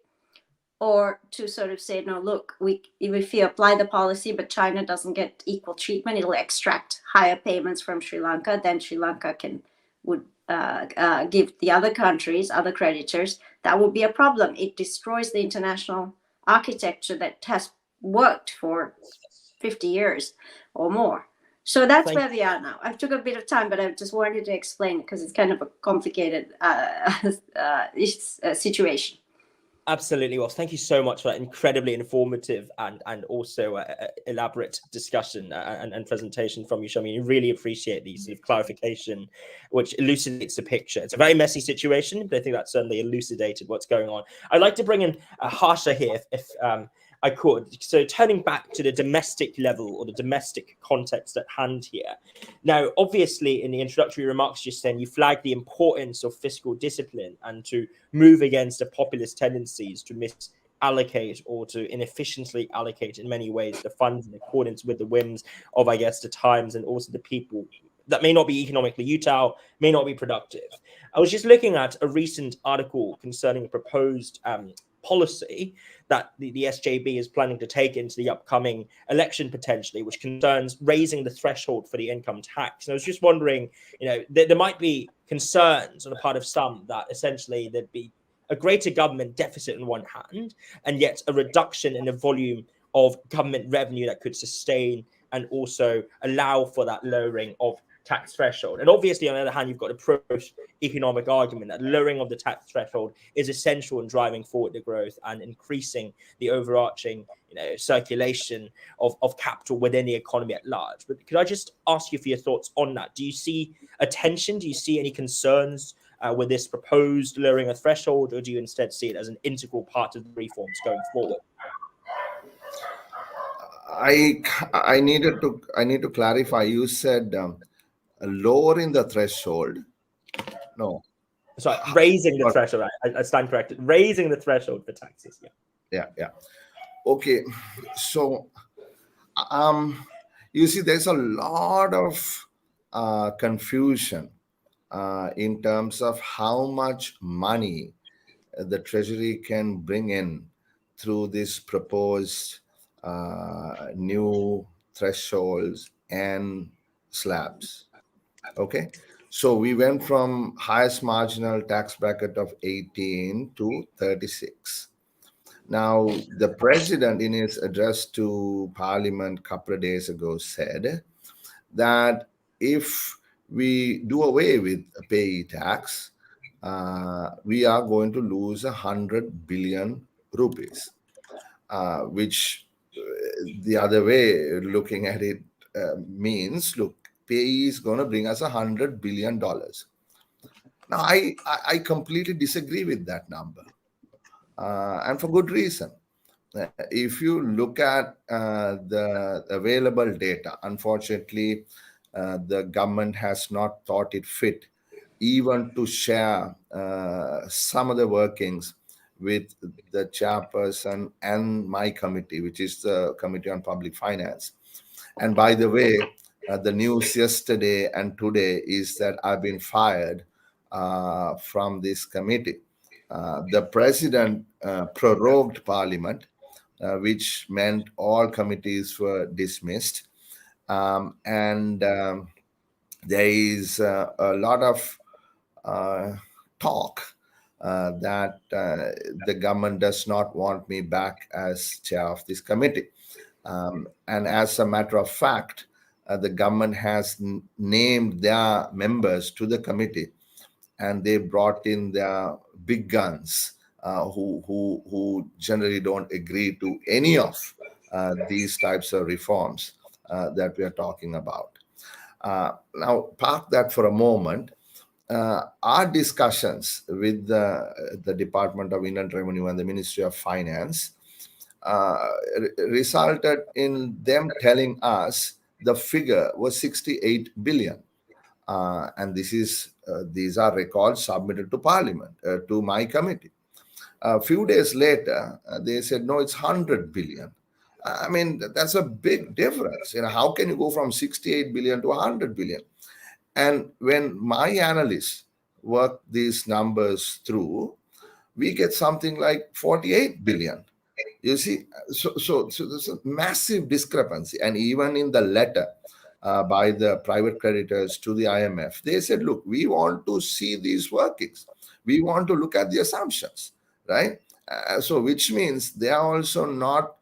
or to sort of say, no, look, if we apply the policy, but China doesn't get equal treatment, it'll extract higher payments from Sri Lanka, then Sri Lanka would give the other countries, other creditors. That would be a problem. It destroys the international architecture that has worked for 50 years or more. So that's where we are now. I took a bit of time, but I just wanted to explain it because it's kind of a complicated situation. Absolutely. Well, thank you so much for that incredibly informative and also elaborate discussion and presentation from you, Sharmini. Really appreciate these sort of clarification, which elucidates the picture. It's a very messy situation, but I think that certainly elucidated what's going on. I'd like to bring in Harsha here, if I could. So turning back to the domestic level or the domestic context at hand here. Now, obviously, in the introductory remarks just then, you flagged the importance of fiscal discipline and to move against the populist tendencies to misallocate or to inefficiently allocate in many ways the funds in accordance with the whims of, I guess, the times and also the people that may not be economically utile, may not be productive. I was just looking at a recent article concerning a proposed policy that the SJB is planning to take into the upcoming election potentially, which concerns raising the threshold for the income tax. And I was just wondering, there might be concerns on the part of some that essentially there'd be a greater government deficit on one hand, and yet a reduction in the volume of government revenue that could sustain and also allow for that lowering of tax threshold. And obviously, on the other hand, you've got a pro-economic argument that lowering of the tax threshold is essential in driving forward the growth and increasing the overarching circulation of capital within the economy at large. But could I just ask you for your thoughts on that? Do you see a tension? Do you see any concerns with this proposed lowering of threshold, or do you instead see it as an integral part of the reforms going forward? I need to clarify. You said lowering the threshold. No. Sorry, raising the threshold. I stand corrected. Raising the threshold for taxes. Yeah. Okay. So, you see, there's a lot of confusion in terms of how much money the Treasury can bring in through this proposed new thresholds and slabs. Okay, so we went from highest marginal tax bracket of 18 to 36. Now, the president, in his address to Parliament a couple of days ago, said that if we do away with payee tax, we are going to lose 100 billion rupees, which the other way looking at it means, look, payee is going to bring us $100 billion. Now, I completely disagree with that number, and for good reason. If you look at the available data, unfortunately, the government has not thought it fit even to share some of the workings with the chairperson and my committee, which is the Committee on Public Finance. And by the way, the news yesterday and today is that I've been fired from this committee. The president prorogued Parliament, which meant all committees were dismissed. And there is a lot of talk that the government does not want me back as chair of this committee. And as a matter of fact, the government has named their members to the committee, and they brought in their big guns who generally don't agree to any of these types of reforms that we are talking about. Now, park that for a moment. Our discussions with the Department of Inland Revenue and the Ministry of Finance resulted in them telling us the figure was 68 billion. And these are records submitted to Parliament, to my committee. A few days later, they said, no, it's 100 billion. I mean, that's a big difference. How can you go from 68 billion to 100 billion? And when my analysts work these numbers through, we get something like 48 billion. You see, so there's a massive discrepancy. And even in the letter by the private creditors to the IMF, they said, look, we want to see these workings. We want to look at the assumptions, right? So which means they are also not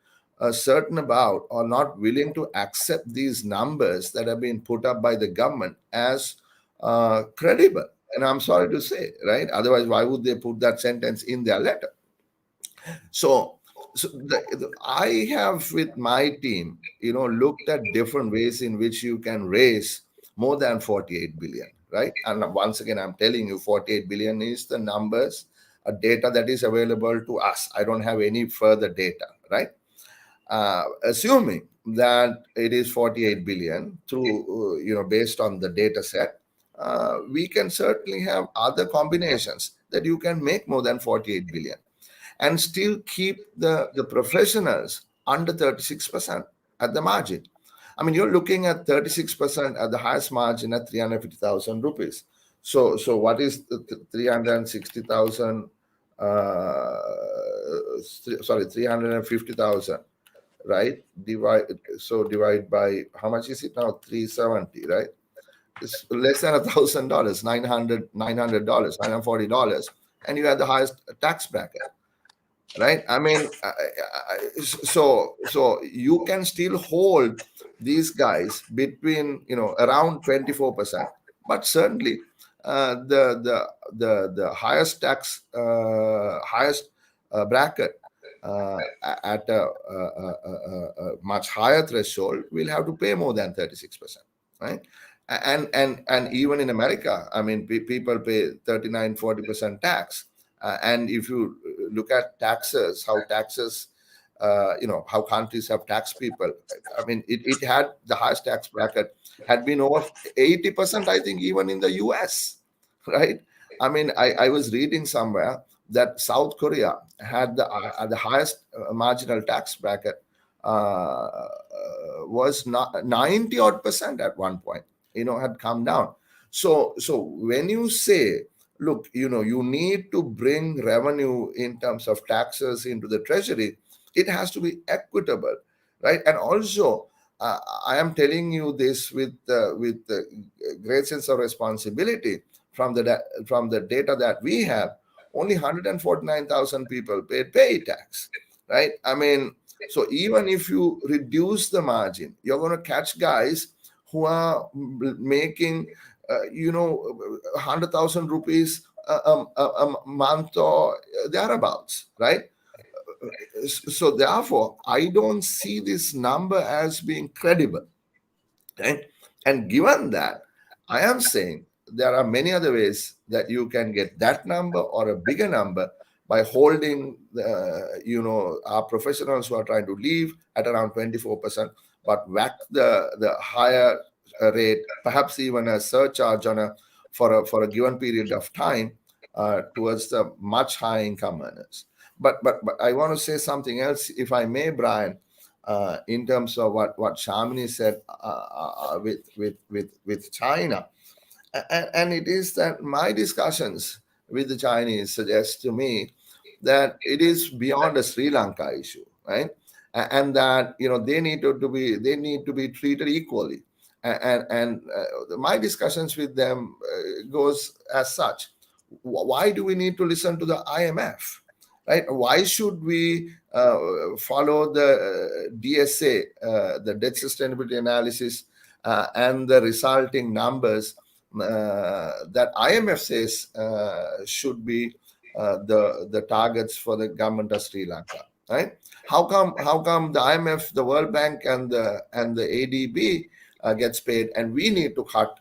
certain about or not willing to accept these numbers that have been put up by the government as credible. And I'm sorry to say, right? Otherwise, why would they put that sentence in their letter? So I have, with my team, looked at different ways in which you can raise more than 48 billion, right? And once again, I'm telling you, 48 billion is the numbers, data that is available to us. I don't have any further data, right? Assuming that it is 48 billion through, based on the data set, we can certainly have other combinations that you can make more than 48 billion and still keep the professionals under 36% at the margin. I mean, you're looking at 36% at the highest margin at 350,000 rupees. So what is the 360,000? 350,000, right? Divide by, how much is it now? 370, right? It's less than $1,000, $900, $940, and you have the highest tax bracket, right? I mean, so you can still hold these guys between around 24%, but certainly the highest tax highest bracket at a much higher threshold will have to pay more than 36%, right? And even in America, I mean, people pay 39-40% tax. And if you look at taxes, how taxes, how countries have taxed people, I mean, it had the highest tax bracket had been over 80%, I think, even in the US, right? I mean, I was reading somewhere that South Korea had the highest marginal tax bracket was not 90% at one point, had come down. So when you say, look, you need to bring revenue in terms of taxes into the treasury, it has to be equitable, right? And also, I am telling you this with the great sense of responsibility. From the data that we have, only 149,000 people paid pay tax. right? I mean, so even if you reduce the margin, you're going to catch guys who are making, 100,000 rupees a month or thereabouts, right? So therefore, I don't see this number as being credible. Right? And given that, I am saying there are many other ways that you can get that number or a bigger number by holding, our professionals who are trying to leave at around 24%, but whack the higher rate, perhaps even a surcharge for a given period of time towards the much higher income earners. But I want to say something else, if I may, Brian. In terms of what Sharmini said with China, and it is that my discussions with the Chinese suggest to me that it is beyond a Sri Lanka issue, right? And that they need to be treated equally. And my discussions with them goes as such. Why do we need to listen to the IMF? Right? Why should we follow the DSA, the debt sustainability analysis, and the resulting numbers that IMF says should be the targets for the government of Sri Lanka? Right? How come the IMF, the World Bank, and the ADB gets paid, and we need to cut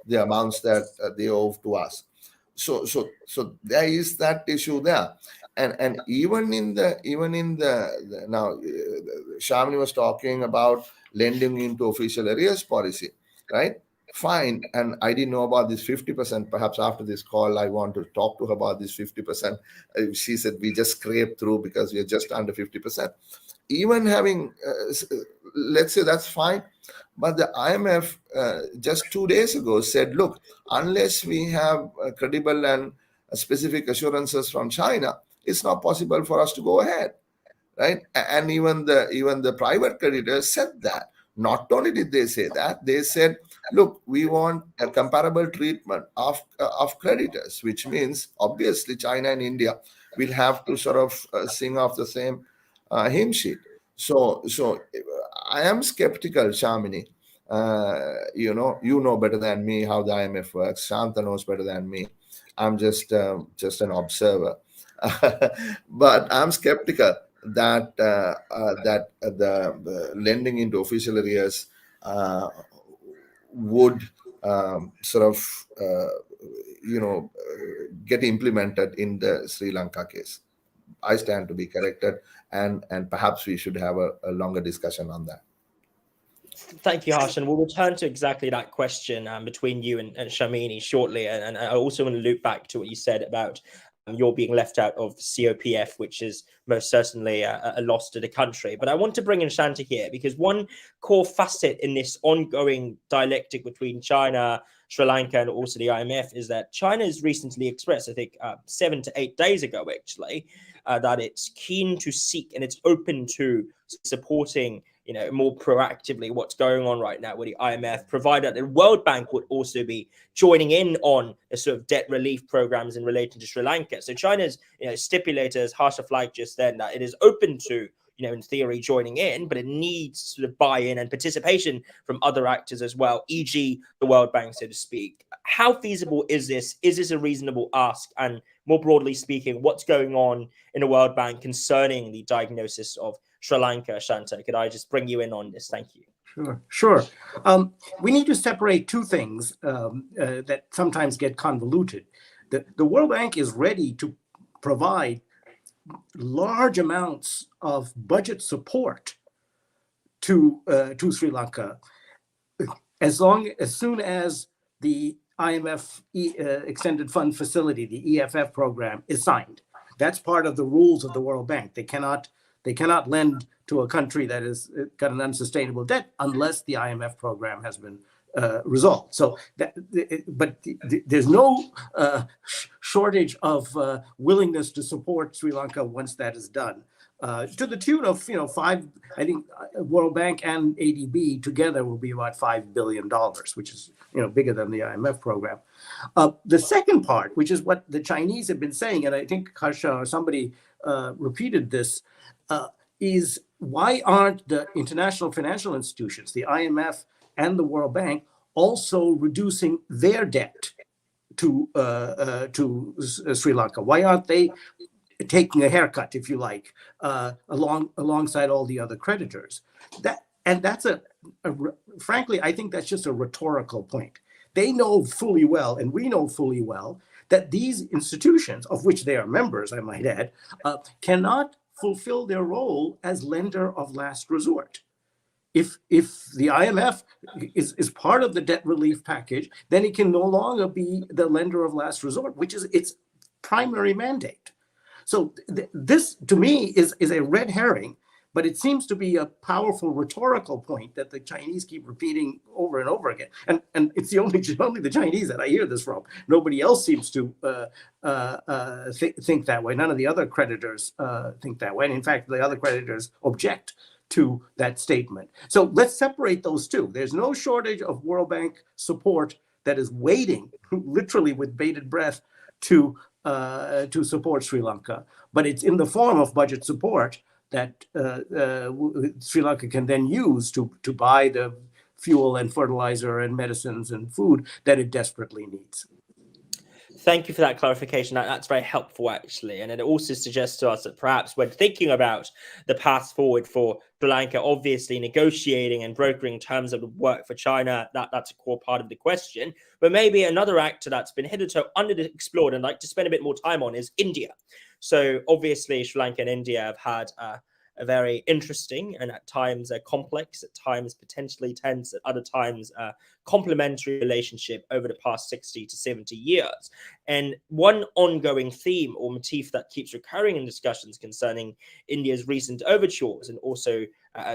the amounts that they owe to us? So there is that issue there, and even in the now, Sharmini was talking about lending into official arrears policy, right? Fine, and I didn't know about this 50%. Perhaps after this call, I want to talk to her about this 50%. She said we just scraped through because we are just under 50%. Even having, let's say that's fine. But the IMF just 2 days ago said, look, unless we have credible and specific assurances from China, it's not possible for us to go ahead, right? And even the private creditors said that. Not only did they say that, they said, look, we want a comparable treatment of creditors, which means obviously China and India will have to sort of sing off the same hymn sheet. So I am skeptical, Sharmini. You know better than me how the IMF works. Shanta knows better than me. I'm just an observer. But I'm skeptical that the lending into official arrears would get implemented in the Sri Lanka case. I stand to be corrected, and perhaps we should have a longer discussion on that. Thank you, Harsha. And we'll return to exactly that question between you and Sharmini shortly. And I also want to loop back to what you said about your being left out of COPF, which is most certainly a loss to the country. But I want to bring in Shanta here, because one core facet in this ongoing dialectic between China, Sri Lanka, and also the IMF is that China has recently expressed, I think 7 to 8 days ago, actually, that it's keen to seek and it's open to supporting more proactively what's going on right now with the IMF, provided that the World Bank would also be joining in on the sort of debt relief programs in relation to Sri Lanka. So China's, stipulated, as Harsha flagged just then, that it is open to, in theory, joining in, but it needs sort of buy-in and participation from other actors as well, e.g. the World Bank, so to speak. How feasible is this? Is this a reasonable ask? And more broadly speaking, what's going on in the World Bank concerning the diagnosis of Sri Lanka? Shanta, could I just bring you in on this? Thank you. Sure. We need to separate two things that sometimes get convoluted. The World Bank is ready to provide large amounts of budget support to Sri Lanka as soon as the IMF Extended Fund Facility, the EFF program, is signed. That's part of the rules of the World Bank. They cannot lend to a country that has got an unsustainable debt unless the IMF program has been resolved. So, there's no shortage of willingness to support Sri Lanka once that is done. to the tune of five. I think World Bank and ADB together will be about $5 billion, which is bigger than the IMF program. The second part, which is what the Chinese have been saying, and I think Harsha or somebody repeated this, is why aren't the international financial institutions, the IMF and the World Bank, also reducing their debt to Sri Lanka? Why aren't they taking a haircut, if you like, alongside all the other creditors? That's frankly, I think that's just a rhetorical point. They know fully well, and we know fully well, that these institutions, of which they are members, I might add, cannot fulfill their role as lender of last resort. If the IMF is part of the debt relief package, then it can no longer be the lender of last resort, which is its primary mandate. So this, to me, is a red herring, but it seems to be a powerful rhetorical point that the Chinese keep repeating over and over again. And it's only the Chinese that I hear this from. Nobody else seems to think that way. None of the other creditors think that way. And in fact, the other creditors object to that statement. So let's separate those two. There's no shortage of World Bank support that is waiting, literally with bated breath, to support Sri Lanka, but it's in the form of budget support that Sri Lanka can then use to buy the fuel and fertilizer and medicines and food that it desperately needs. Thank you for that clarification. That's very helpful, actually. And it also suggests to us that perhaps when thinking about the path forward for Sri Lanka, obviously negotiating and brokering terms that would work for China, that's a core part of the question. But maybe another actor that's been hitherto underexplored and I'd like to spend a bit more time on is India. So obviously Sri Lanka and India have had a very interesting and at times a complex, at times potentially tense, at other times complementary relationship over the past 60 to 70 years. And one ongoing theme or motif that keeps recurring in discussions concerning India's recent overtures and also,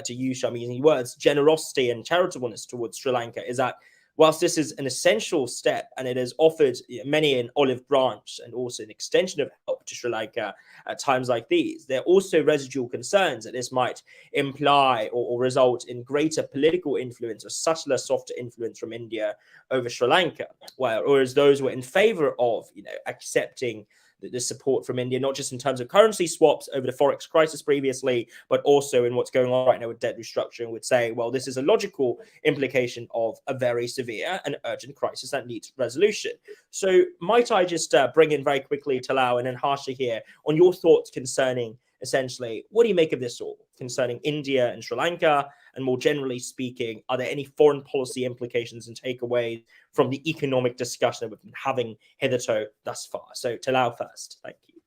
to use Sharmini's words, generosity and charitableness towards Sri Lanka is that whilst this is an essential step and it has offered many an olive branch and also an extension of help to Sri Lanka at times like these, there are also residual concerns that this might imply or result in greater political influence or subtler, softer influence from India over Sri Lanka, whereas those who are in favor of accepting the support from India, not just in terms of currency swaps over the Forex crisis previously, but also in what's going on right now with debt restructuring, would say, well, this is a logical implication of a very severe and urgent crisis that needs resolution. So might I just bring in very quickly Talal and then Harsha here on your thoughts concerning essentially, what do you make of this all concerning India and Sri Lanka? And more generally speaking, are there any foreign policy implications and takeaways from the economic discussion that we've been having hitherto thus far? So Talal first. Thank you.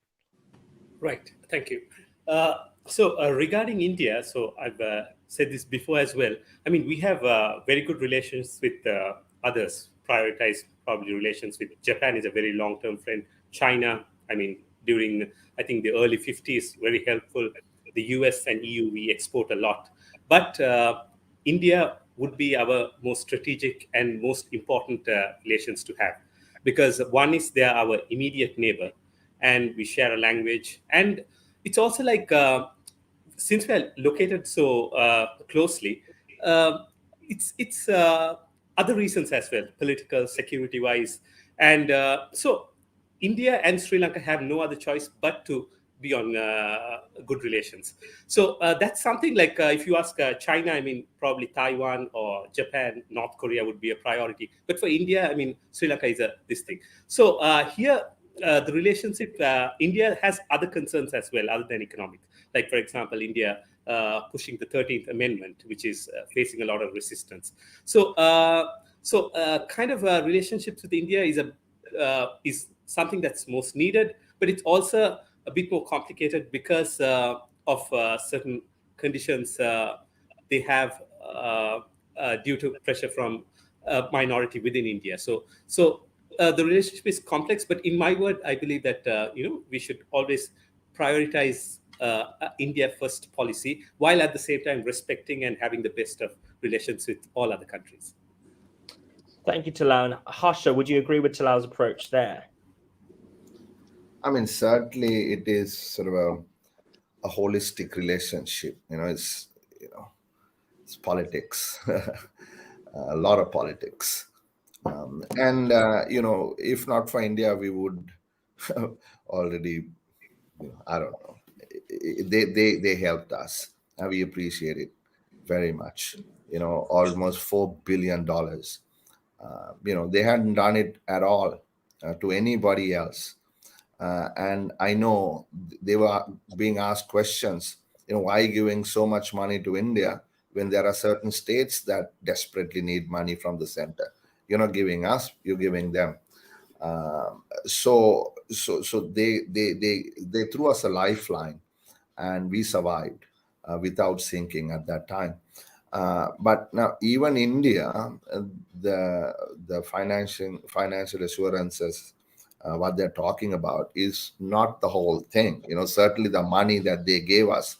Right. Thank you. So regarding India, so I've said this before as well. I mean, we have very good relations with others, prioritized probably relations with Japan is a very long-term friend. China, I mean, during, I think, the early 50s, very helpful. The US and EU, we export a lot. But India would be our most strategic and most important relations to have. Because one is they are our immediate neighbor and we share a language. And it's also like, since we are located so closely, it's other reasons as well, political, security-wise. And so India and Sri Lanka have no other choice but to be on good relations. So that's something like if you ask China, I mean, probably Taiwan or Japan, North Korea would be a priority. But for India, I mean, Sri Lanka is this thing. So here, the relationship, India has other concerns as well, other than economic. Like, for example, India pushing the 13th Amendment, which is facing a lot of resistance. So, kind of relationships with India is something that's most needed, but it's also a bit more complicated because of certain conditions they have due to pressure from a minority within India. So the relationship is complex, but in my word, I believe that we should always prioritize India first policy, while at the same time respecting and having the best of relations with all other countries. Thank you, Talal. Harsha, would you agree with Talal's approach there? I mean, certainly it is sort of a holistic relationship. It's politics, a lot of politics. And if not for India, we would already, I don't know. They helped us, and we appreciate it very much. Almost $4 billion. They hadn't done it at all to anybody else. And I know they were being asked questions, why giving so much money to India when there are certain states that desperately need money from the center? You're not giving us, you're giving them. So they threw us a lifeline, and we survived without sinking at that time. But now even India, the financial assurances, what they're talking about is not the whole thing. Certainly the money that they gave us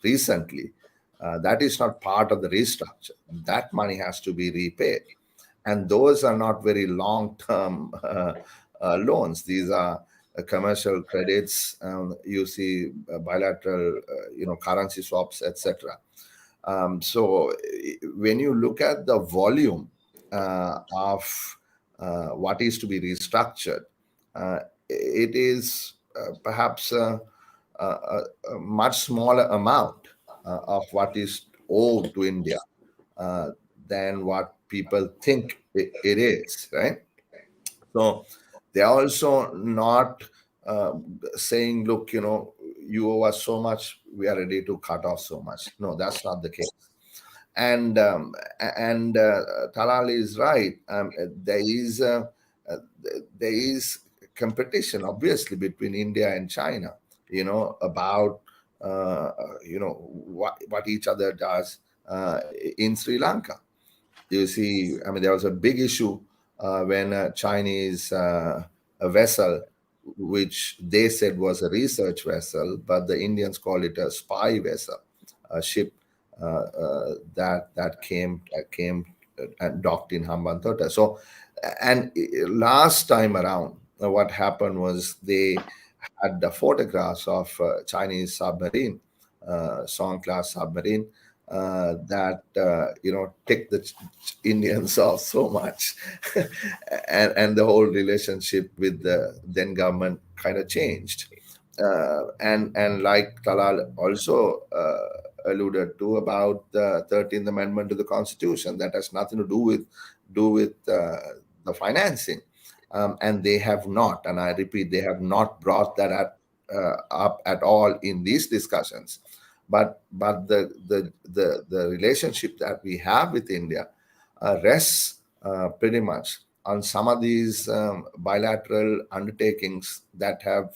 recently, that is not part of the restructure. That money has to be repaid, and those are not very long-term loans. These are commercial credits. You see bilateral, currency swaps, etc. So when you look at the volume of what is to be restructured, it is perhaps a much smaller amount of what is owed to India than what people think it is, right? So they're also not saying, look, you owe us so much, we are ready to cut off so much. No, that's not the case. And Talal is right. There is competition, obviously, between India and China. About what each other does in Sri Lanka. You see, there was a big issue when a Chinese a vessel, which they said was a research vessel, but the Indians call it a spy vessel, a ship that came and docked in Hambantota. So, and last time around, what happened was they had the photographs of Chinese submarine, Song class submarine, that ticked the Indians off so much, and the whole relationship with the then government kind of changed. And like Talal also alluded to about the 13th Amendment to the Constitution, that has nothing to do with the financing, and they have not, and I repeat, they have not brought that up at all in these discussions. But the relationship that we have with India rests pretty much on some of these bilateral undertakings that have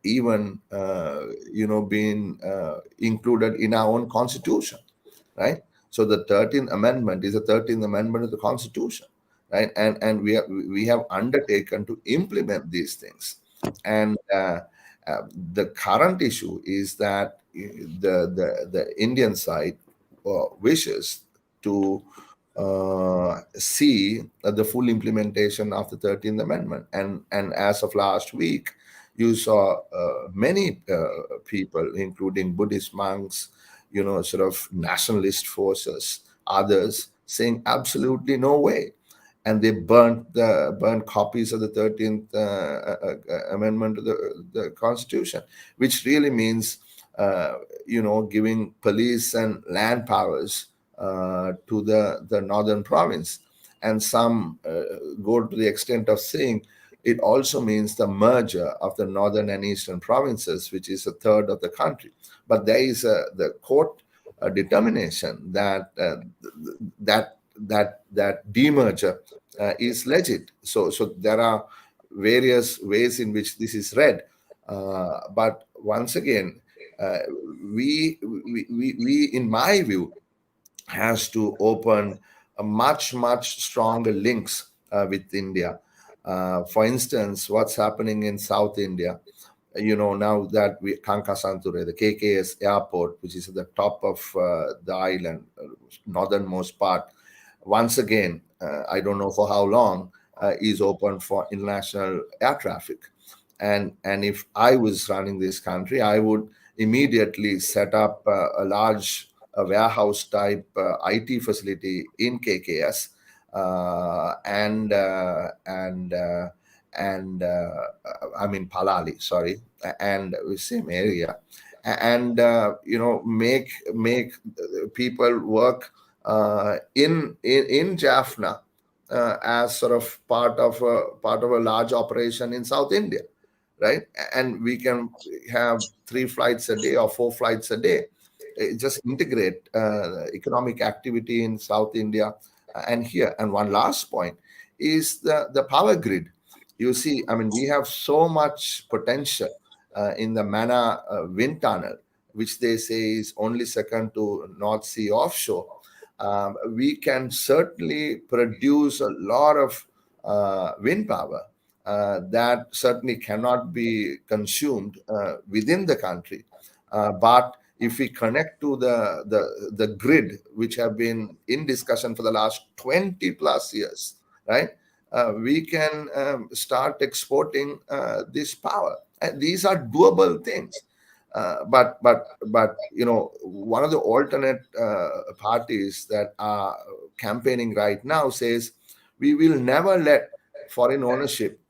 even been included in our own constitution, right? So the 13th Amendment is the 13th Amendment of the Constitution, right? And we have undertaken to implement these things. And the current issue is that the Indian side wishes to see the full implementation of the 13th Amendment. And as of last week, you saw many people, including Buddhist monks, sort of nationalist forces, others saying absolutely no way. And they burnt copies of the 13th Amendment to the Constitution, which really means, giving police and land powers to the northern province. And some go to the extent of saying it also means the merger of the northern and eastern provinces, which is a third of the country. But there is the court determination that that demerger is legit. So there are various ways in which this is read. But once again, we, in my view, has to open a much stronger links with India. For instance, what's happening in South India, now that Kankasanture, the KKS airport, which is at the top of the island, northernmost part, once again, I don't know for how long, is open for international air traffic. And if I was running this country, I would immediately set up a large warehouse type IT facility in KKS and I mean Palali, sorry, and same area, and make people work in Jaffna as sort of part of a large operation in South India, right? And we can have 3 flights a day or 4 flights a day. Just integrate economic activity in South India and here. And one last point is the power grid. You see, I mean, we have so much potential in the Mana wind tunnel, which they say is only second to North Sea offshore. We can certainly produce a lot of wind power that certainly cannot be consumed within the country. But if we connect to the grid, which have been in discussion for the last 20 plus years, right? We can start exporting this power. And these are doable things. But one of the alternate parties that are campaigning right now says we will never let foreign ownership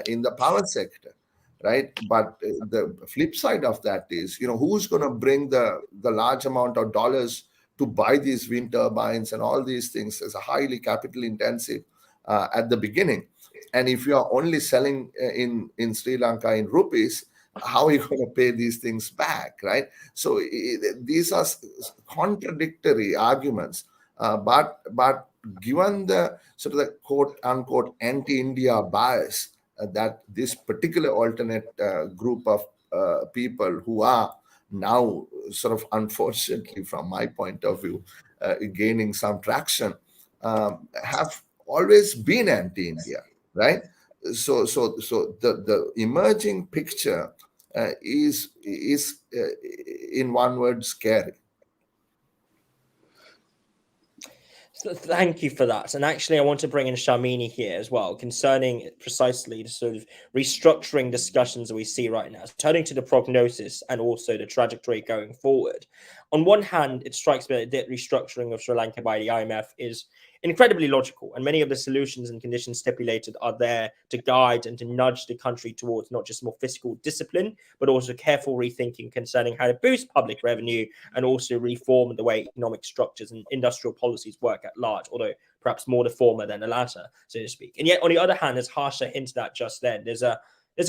in the power sector, right? But the flip side of that is, who's going to bring the large amount of dollars to buy these wind turbines and all these things is a highly capital intensive at the beginning. And if you are only selling in Sri Lanka in rupees, how are you going to pay these things back, right? So these are contradictory arguments. But given the sort of the quote unquote anti-India bias that this particular alternate group of people who are now sort of unfortunately from my point of view gaining some traction have always been anti-India, right? So the emerging picture is in one word scary. So thank you for that. And actually, I want to bring in Sharmini here as well, concerning precisely the sort of restructuring discussions that we see right now, turning to the prognosis and also the trajectory going forward. On one hand, it strikes me that debt restructuring of Sri Lanka by the IMF is incredibly logical, and many of the solutions and conditions stipulated are there to guide and to nudge the country towards not just more fiscal discipline, but also careful rethinking concerning how to boost public revenue and also reform the way economic structures and industrial policies work at large, although perhaps more the former than the latter, so to speak. And yet, on the other hand, as Harsha hinted at just then, there's a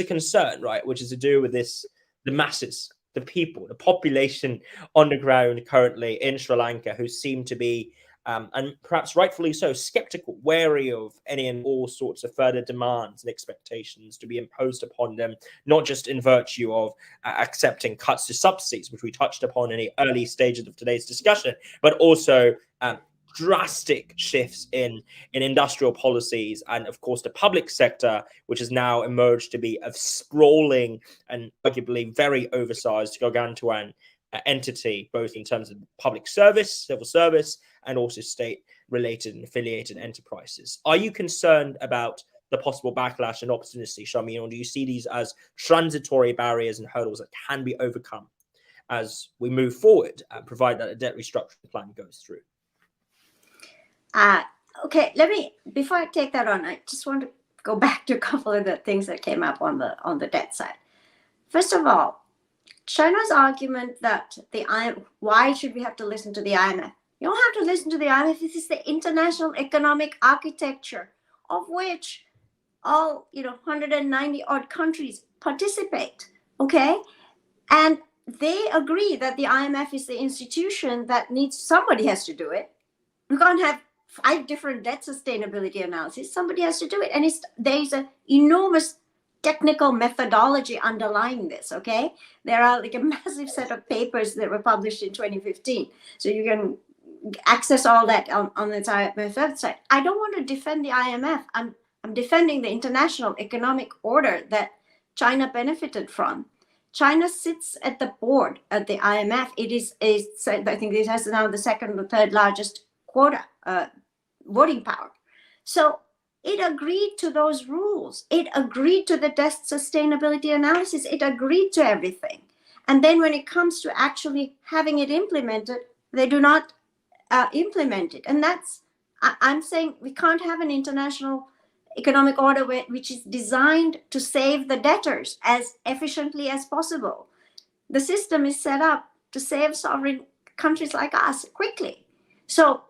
concern, right, which is to do with the masses, the people, the population on the ground currently in Sri Lanka, who seem to be and perhaps rightfully so, skeptical, wary of any and all sorts of further demands and expectations to be imposed upon them, not just in virtue of accepting cuts to subsidies, which we touched upon in the early stages of today's discussion, but also drastic shifts in industrial policies and, of course, the public sector, which has now emerged to be a sprawling and arguably very oversized gargantuan entity, both in terms of public service, civil service, and also state-related and affiliated enterprises. Are you concerned about the possible backlash and obstinacy, Sharmini, or do you see these as transitory barriers and hurdles that can be overcome as we move forward, provided that a debt restructuring plan goes through? Okay, before I take that on, I just want to go back to a couple of the things that came up on the debt side. First of all, China's argument that why should we have to listen to the IMF? You don't have to listen to the IMF. This is the international economic architecture of which all 190 odd countries participate. Okay, and they agree that the IMF is the institution that somebody has to do it. We can't have 5 different debt sustainability analyses. Somebody has to do it, and there's an enormous technical methodology underlying this. Okay, there are like a massive set of papers that were published in 2015, so you can access all that on the IMF website. I don't want to defend the IMF. I'm defending the international economic order that China benefited from. China sits at the board at the IMF. I think it has now the second or third largest quota voting power. So it agreed to those rules. It agreed to the debt sustainability analysis. It agreed to everything. And then when it comes to actually having it implemented, they do not implement it. And I'm saying we can't have an international economic order which is designed to save the debtors as efficiently as possible. The system is set up to save sovereign countries like us quickly. So,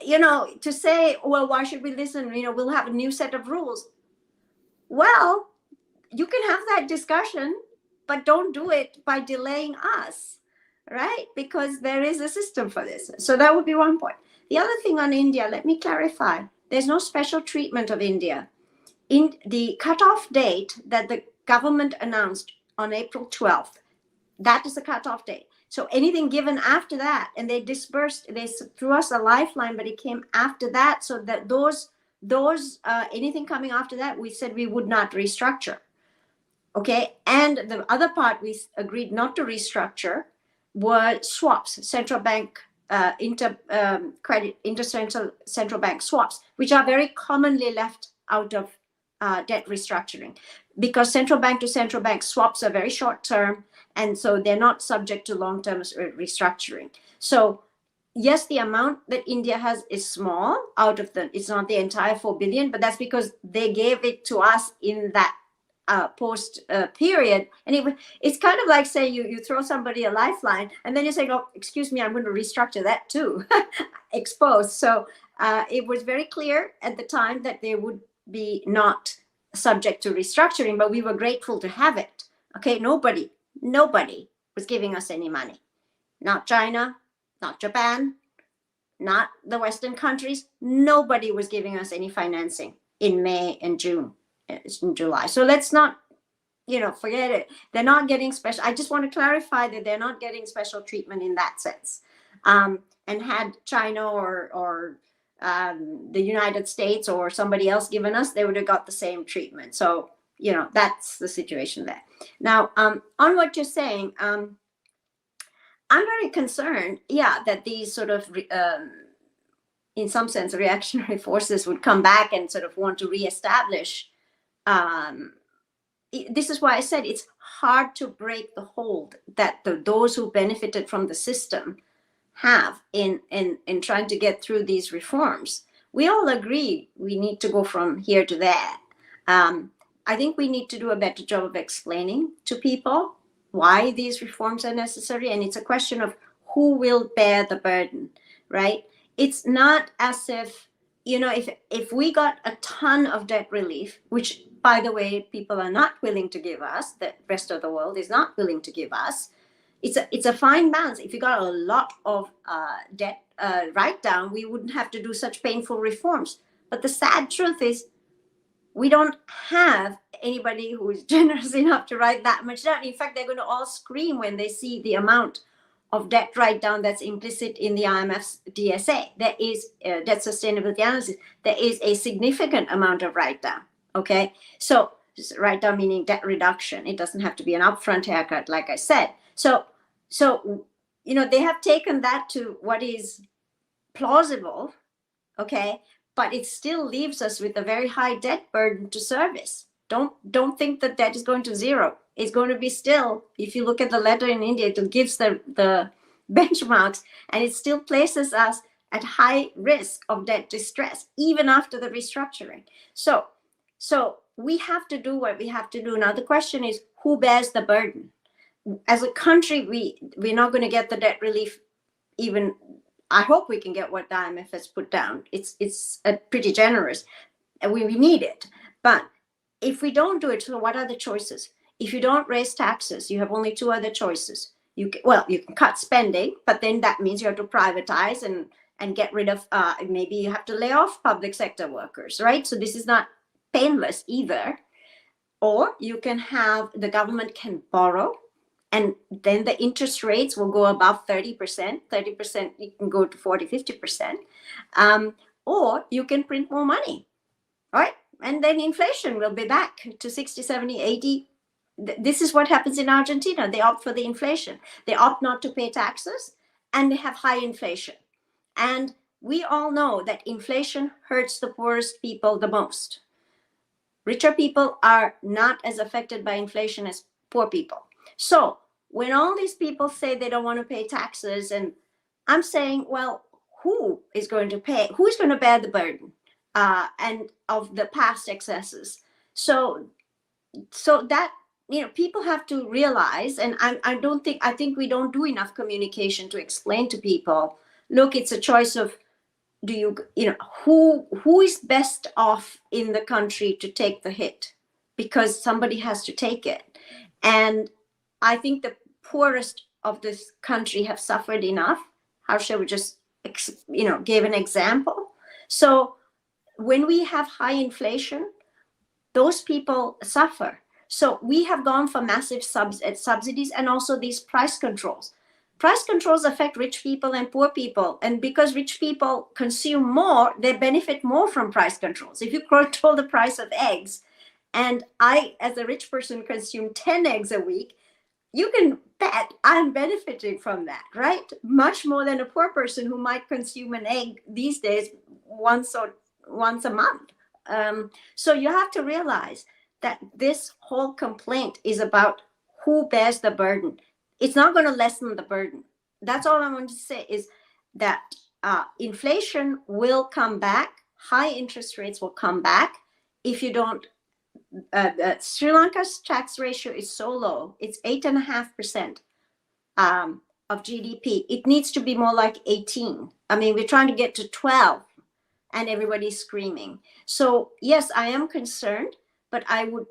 to say, well, why should we listen? We'll have a new set of rules. Well, you can have that discussion, but don't do it by delaying us, right? Because there is a system for this. So that would be one point. The other thing on India, let me clarify. There's no special treatment of India. In the cutoff date that the government announced on April 12th, that is the cutoff date. So anything given after that, and they threw us a lifeline, but it came after that. So that those anything coming after that, we said we would not restructure. Okay, and the other part we agreed not to restructure were swaps, central bank central bank swaps, which are very commonly left out of debt restructuring, because central bank to central bank swaps are very short term, and so they're not subject to long-term restructuring. So yes, the amount that India has is small it's not the entire 4 billion, but that's because they gave it to us in that post period. And it's kind of like, say, you throw somebody a lifeline and then you say, oh, excuse me, I'm going to restructure that too, exposed. So it was very clear at the time that they would be not subject to restructuring, but we were grateful to have it. Okay, nobody was giving us any money. Not China, not Japan, not the Western countries. Nobody was giving us any financing in May and June. In July. So let's not, forget it. They're not getting special. I just want to clarify that they're not getting special treatment in that sense. And had China or the United States or somebody else given us, they would have got the same treatment. So, that's the situation there. Now, on what you're saying, I'm very concerned, that these sort of, in some sense, reactionary forces would come back and sort of want to reestablish. This is why I said it's hard to break the hold that those who benefited from the system have in trying to get through these reforms. We all agree we need to go from here to there. I think we need to do a better job of explaining to people why these reforms are necessary, and it's a question of who will bear the burden, right? It's not as if, if we got a ton of debt relief, which, by the way, people are not willing to give us, the rest of the world is not willing to give us, it's a fine balance. If you got a lot of debt write down, we wouldn't have to do such painful reforms. But the sad truth is, we don't have anybody who is generous enough to write that much down. In fact, they're going to all scream when they see the amount of debt write down that's implicit in the IMF's DSA. There is debt sustainability analysis. There is a significant amount of write down. Okay, so write down meaning debt reduction. It doesn't have to be an upfront haircut, like I said. So they have taken that to what is plausible. Okay, but it still leaves us with a very high debt burden to service. Don't think that debt is going to zero. It's going to be still, if you look at the letter in India, it gives the benchmarks, and it still places us at high risk of debt distress, even after the restructuring. So we have to do what we have to do. Now, the question is, who bears the burden? As a country, we're not going to get the debt relief even. I hope we can get what the IMF has put down. It's pretty generous, and we need it. But if we don't do it, so what are the choices? If you don't raise taxes, you have only two other choices. You can cut spending, but then that means you have to privatize and get rid of, maybe you have to lay off public sector workers, right? So this is not painless either. Or you can have, the government can borrow, and then the interest rates will go above 30%. 30%, you can go to 40, 50%. Or you can print more money, right? And then inflation will be back to 60, 70, 80. This is what happens in Argentina. They opt for the inflation. They opt not to pay taxes, and they have high inflation. And we all know that inflation hurts the poorest people the most. Richer people are not as affected by inflation as poor people. So when all these people say they don't want to pay taxes, and I'm saying, well, who is going to pay? Who is going to bear the burden and of the past excesses? So that, people have to realize, and I think we don't do enough communication to explain to people, look, it's a choice of, who is best off in the country to take the hit, because somebody has to take it. And I think the poorest of this country have suffered enough. Harsha would just, gave an example. So when we have high inflation, those people suffer. So we have gone for massive subsidies and also these price controls. Price controls affect rich people and poor people. And because rich people consume more, they benefit more from price controls. If you control the price of eggs, and I, as a rich person, consume 10 eggs a week, you can bet I'm benefiting from that, right? Much more than a poor person who might consume an egg these days once a month. So you have to realize that this whole complaint is about who bears the burden. It's not going to lessen the burden. That's all I want to say, is that inflation will come back. High interest rates will come back if you don't. Sri Lanka's tax ratio is so low. It's 8.5% of GDP. It needs to be more like 18. I mean, we're trying to get to 12 and everybody's screaming. So yes, I am concerned, but I would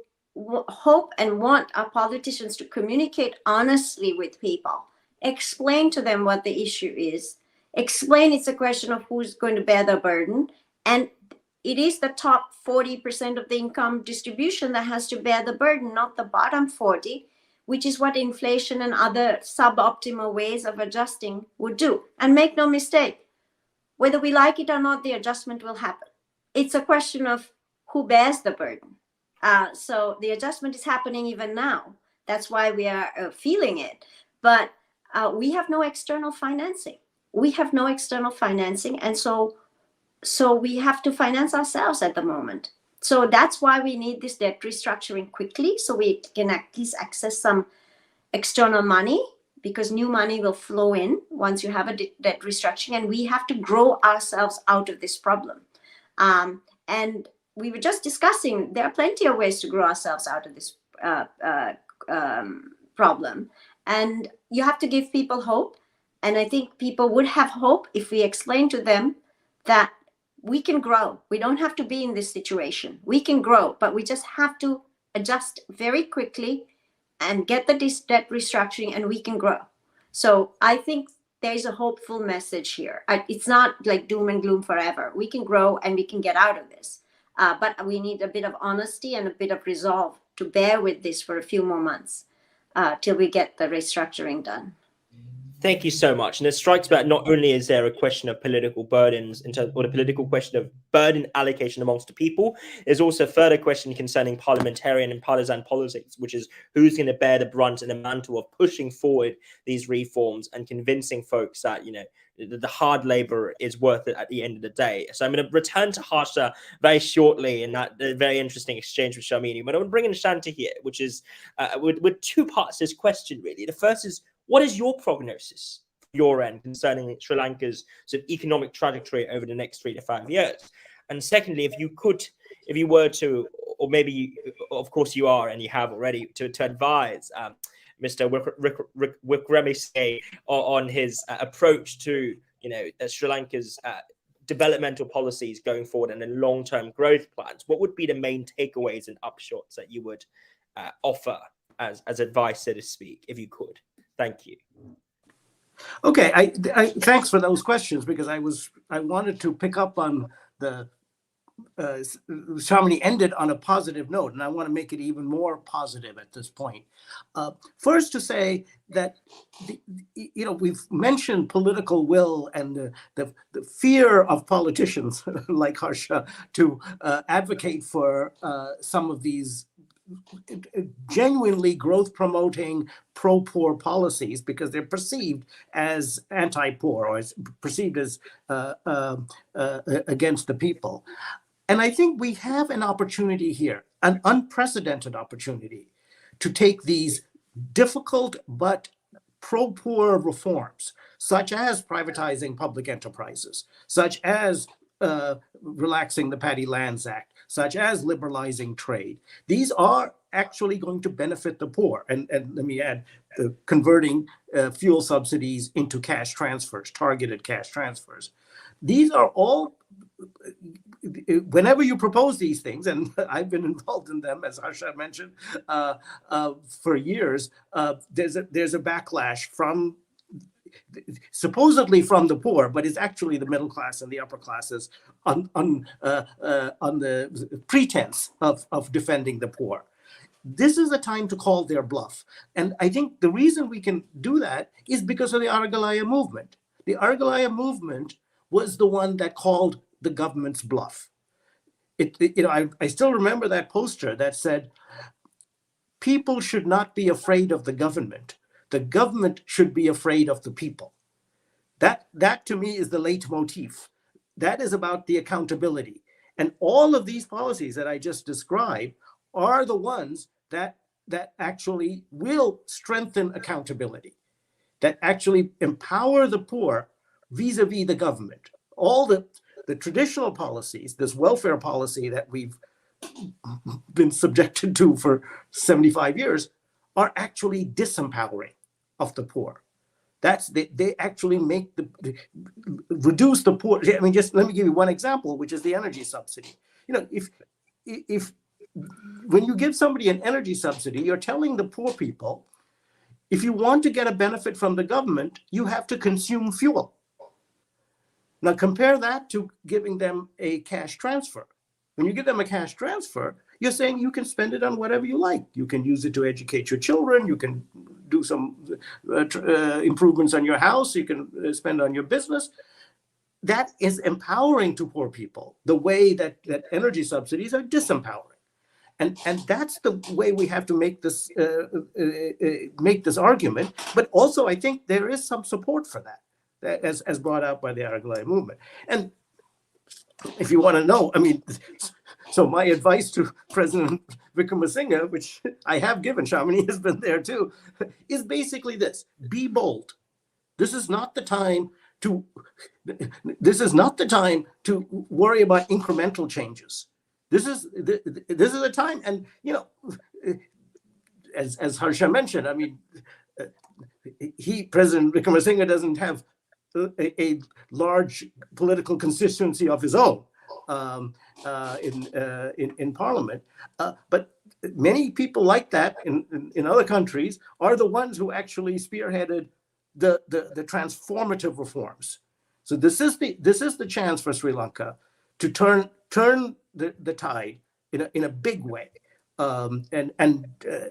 hope and want our politicians to communicate honestly with people, explain to them what the issue is, explain it's a question of who's going to bear the burden, and it is the top 40% of the income distribution that has to bear the burden, not the bottom 40, which is what inflation and other suboptimal ways of adjusting would do. And make no mistake, whether we like it or not, the adjustment will happen. It's a question of who bears the burden. So the adjustment is happening even now. That's why we are feeling it. But we have no external financing. And so we have to finance ourselves at the moment. So that's why we need this debt restructuring quickly, so we can at least access some external money, because new money will flow in once you have a debt restructuring, and we have to grow ourselves out of this problem. And we were just discussing, there are plenty of ways to grow ourselves out of this problem. And you have to give people hope. And I think people would have hope if we explain to them that we can grow. We don't have to be in this situation. We can grow, but we just have to adjust very quickly and get the debt restructuring, and we can grow. So I think there's a hopeful message here. It's not like doom and gloom forever. We can grow and we can get out of this. But we need a bit of honesty and a bit of resolve to bear with this for a few more months till we get the restructuring done. Thank you so much. And it strikes me that not only is there a question of political burdens or the political question of burden allocation amongst the people, there's also a further question concerning parliamentarian and partisan politics, which is who's going to bear the brunt and the mantle of pushing forward these reforms and convincing folks that, the hard labor is worth it at the end of the day. So I'm going to return to Harsha very shortly in that very interesting exchange with Sharmini. But I want to bring in Shanta here, which is with two parts to this question, really. The first is, what is your prognosis, your end, concerning Sri Lanka's sort of economic trajectory over the next 3 to 5 years? And secondly, if you were to, or maybe, of course you are, and you have already, to advise Mr. Wickremesinghe on his approach to, Sri Lanka's developmental policies going forward and the long-term growth plans, what would be the main takeaways and upshots that you would offer as advice, so to speak, if you could? Thank you. Okay, I thanks for those questions, because I wanted to pick up on the Sharmini ended on a positive note, and I want to make it even more positive at this point. First, to say that we've mentioned political will and the fear of politicians like Harsha to advocate for some of these genuinely growth-promoting pro-poor policies, because they're perceived as anti-poor, or as perceived as against the people. And I think we have an opportunity here, an unprecedented opportunity, to take these difficult but pro-poor reforms, such as privatizing public enterprises, such as relaxing the Paddy Lands Act, such as liberalizing trade. These are actually going to benefit the poor. And let me add, converting fuel subsidies into cash transfers, targeted cash transfers. These are all, whenever you propose these things, and I've been involved in them, as Harsha mentioned, for years, there's a backlash from, supposedly from the poor, but it's actually the middle class and the upper classes on the pretense of defending the poor. This is a time to call their bluff. And I think the reason we can do that is because of the Argalaya movement. The Argalaya movement was the one that called the government's bluff. I still remember that poster that said, people should not be afraid of the government. The government should be afraid of the people. That to me is the leitmotif. That is about the accountability. And all of these policies that I just described are the ones that actually will strengthen accountability, that actually empower the poor vis-a-vis the government. All the traditional policies, this welfare policy that we've been subjected to for 75 years, are actually disempowering of the poor. They actually reduce the poor. I mean, just let me give you one example, which is the energy subsidy. If when you give somebody an energy subsidy, you're telling the poor people, if you want to get a benefit from the government, you have to consume fuel. Now compare that to giving them a cash transfer. When you give them a cash transfer, you're saying you can spend it on whatever you like. You can use it to educate your children. You can do some improvements on your house. You can spend on your business. That is empowering to poor people, the way that energy subsidies are disempowering. And that's the way we have to make this argument. But also, I think there is some support for that, as brought out by the Argalaya movement. And if you want to know, I mean, so my advice to President Wickremesinghe, which I have given, Sharmini has been there too, is basically this: be bold. This is not the time to worry about incremental changes. This is a time, and as Harsha mentioned, I mean, President Wickremesinghe doesn't have a large political constituency of his own in Parliament, but many people like that in other countries are the ones who actually spearheaded the transformative reforms. So this is the chance for Sri Lanka to turn the tide in a big way. And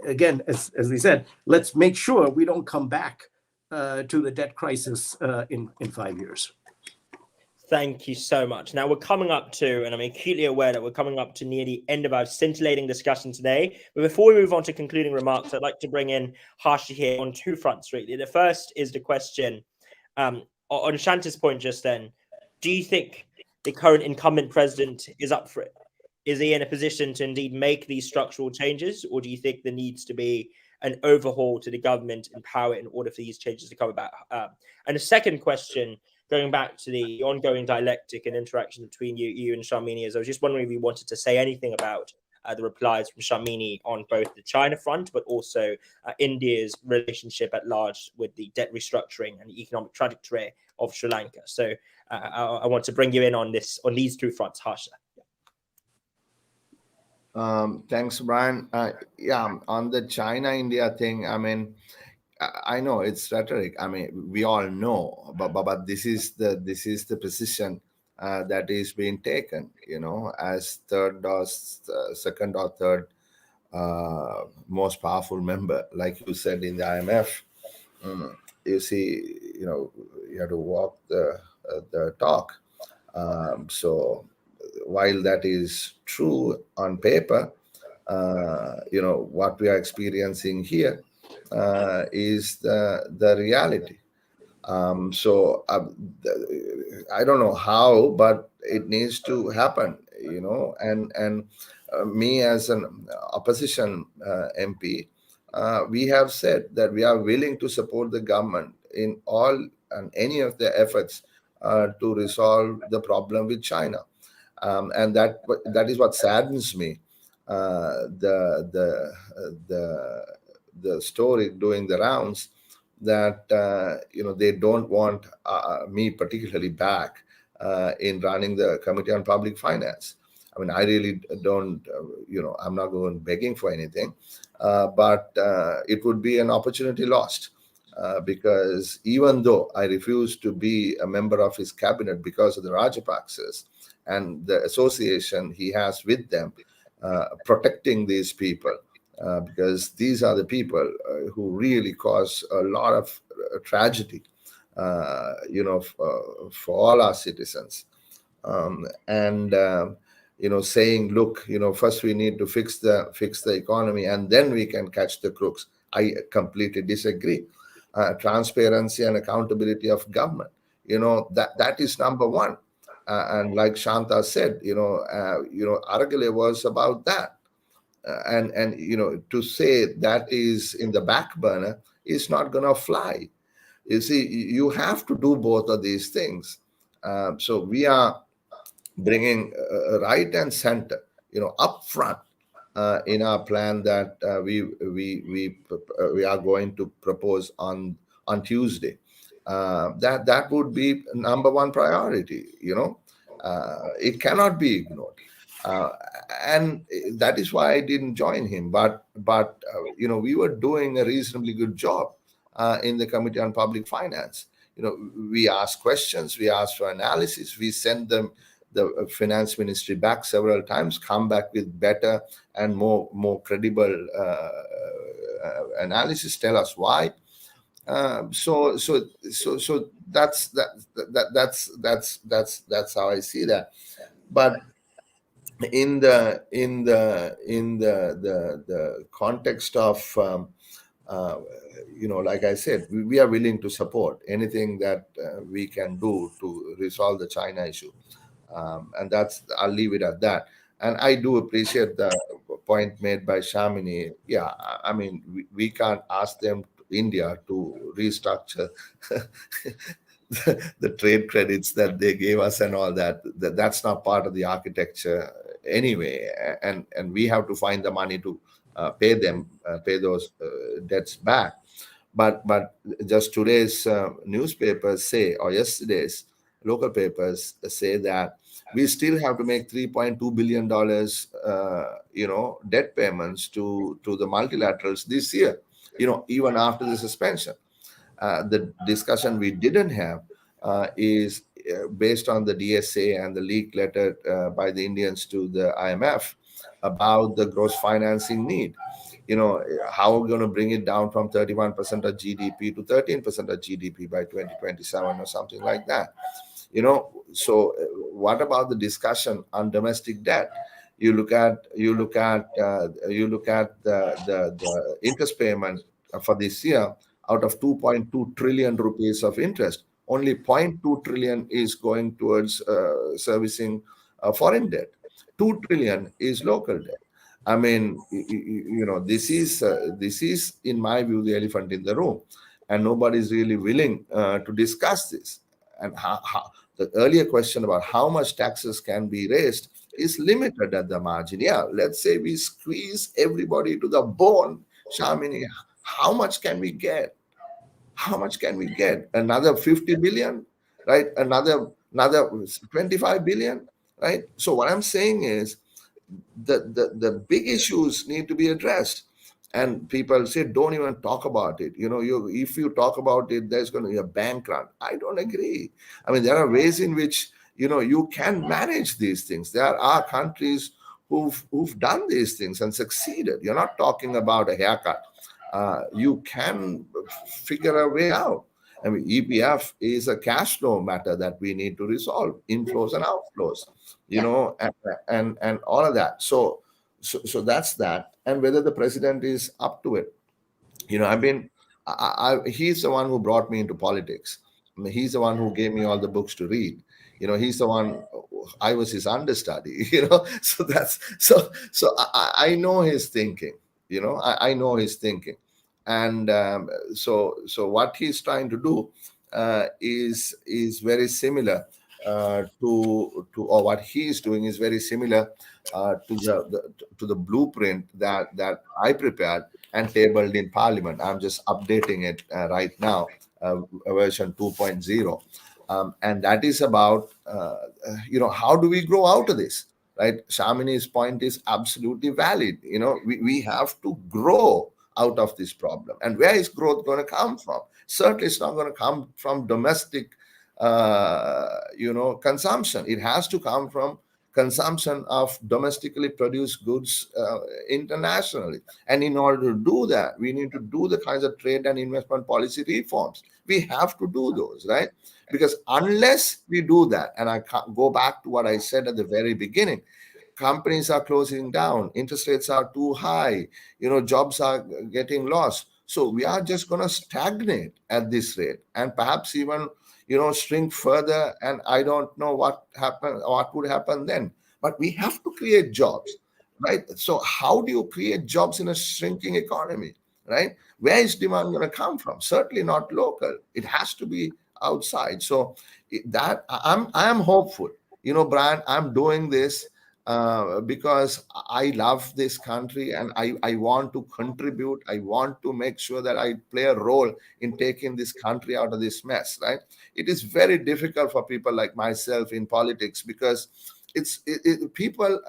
again, as we said, let's make sure we don't come back to the debt crisis in 5 years. Thank you so much. Now we're coming up to, and I'm acutely aware that we're coming up to near the end of our scintillating discussion today. But before we move on to concluding remarks, I'd like to bring in Harsha here on two fronts, really. The first is the question on Shanta's point just then. Do you think the current incumbent president is up for it? Is he in a position to indeed make these structural changes, or do you think there needs to be an overhaul to the government and power in order for these changes to come about? And the second question, going back to the ongoing dialectic and interaction between you and Sharmini, is I was just wondering if you wanted to say anything about the replies from Sharmini on both the China front, but also India's relationship at large with the debt restructuring and the economic trajectory of Sri Lanka. So I want to bring you in on these two fronts, Harsha. Thanks, Brian. Yeah, on the China-India thing, I mean, I know it's rhetoric. I mean, we all know, but this is the position that is being taken. As second or third most powerful member, like you said in the IMF. You see, you have to walk the talk. So while that is true on paper, what we are experiencing here is the reality. So I don't know how, but it needs to happen, and me as an opposition MP, we have said that we are willing to support the government in all and any of their efforts to resolve the problem with China. And that is what saddens me. The story doing the rounds that they don't want me particularly back in running the Committee on Public Finance. I mean, I really don't, I'm not going begging for anything, but it would be an opportunity lost. Because even though I refuse to be a member of his cabinet because of the Rajapaksas and the association he has with them, protecting these people, because these are the people who really cause a lot of tragedy, for all our citizens. Saying, look, first we need to fix the economy and then we can catch the crooks. I completely disagree. Transparency and accountability of government, that is number one. And like Shanta said, Aragale was about that. And to say that is in the back burner is not going to fly. You see, you have to do both of these things. So we are bringing right and center, up front in our plan that we are going to propose on Tuesday. That would be number one priority. It cannot be ignored. And that is why I didn't join him. But we were doing a reasonably good job in the Committee on Public Finance. We asked questions, we asked for analysis, we sent them the finance ministry back several times, come back with better and more credible analysis, tell us why. So that's how I see that. But in the context of like I said, we are willing to support anything that we can do to resolve the China issue. And I'll leave it at that. And I do appreciate the point made by Sharmini. Yeah, I mean, we can't ask them, India, to restructure the trade credits that they gave us and all that. That's not part of the architecture anyway. And we have to find the money to pay those debts back. But just today's newspapers say, or yesterday's local papers say that we still have to make $3.2 billion, debt payments to the multilaterals this year, even after the suspension. The discussion we didn't have is based on the DSA and the leak letter by the Indians to the IMF about the gross financing need. How we're going to bring it down from 31% of GDP to 13% of GDP by 2027 or something like that. So what about the discussion on domestic debt? You look at the interest payment for this year. Out of 2.2 trillion rupees of interest, only 0.2 trillion is going towards servicing foreign debt. 2 trillion is local debt. I mean, this is in my view the elephant in the room, and nobody is really willing to discuss this. And how the earlier question about how much taxes can be raised is limited at the margin. Yeah, let's say we squeeze everybody to the bone, Sharmini. How much can we get? How much can we get? Another 50 billion, right? Another 25 billion, right? So what I'm saying is the big issues need to be addressed. And people say, don't even talk about it. If you talk about it, there's going to be a bank run. I don't agree. I mean, there are ways in which, you can manage these things. There are countries who've done these things and succeeded. You're not talking about a haircut. You can figure a way out. I mean, EPF is a cash flow matter that we need to resolve, inflows and outflows, and all of that. So that's that. And whether the president is up to it, he's the one who brought me into politics. I mean, he's the one who gave me all the books to read. He's the one. I was his understudy. So I know his thinking. I know his thinking. And so what he's trying to do is very similar to or what he is doing is very similar to the blueprint that I prepared and tabled in Parliament. I'm just updating it right now, version 2.0. And that is about, how do we grow out of this, right? Sharmini's point is absolutely valid. We have to grow out of this problem. And where is growth going to come from? Certainly, it's not going to come from domestic, consumption. It has to come from consumption of domestically produced goods internationally. And in order to do that, we need to do the kinds of trade and investment policy reforms. We have to do those, right? Because unless we do that, and I can't go back to what I said at the very beginning, companies are closing down, interest rates are too high, jobs are getting lost. So we are just going to stagnate at this rate and perhaps even, shrink further. And I don't know what would happen then. But we have to create jobs, right? So how do you create jobs in a shrinking economy, right? Where is demand going to come from? Certainly not local. It has to be outside. So that I am hopeful. Brian, I'm doing this because I love this country and I want to contribute. I want to make sure that I play a role in taking this country out of this mess, right? It is very difficult for people like myself in politics because people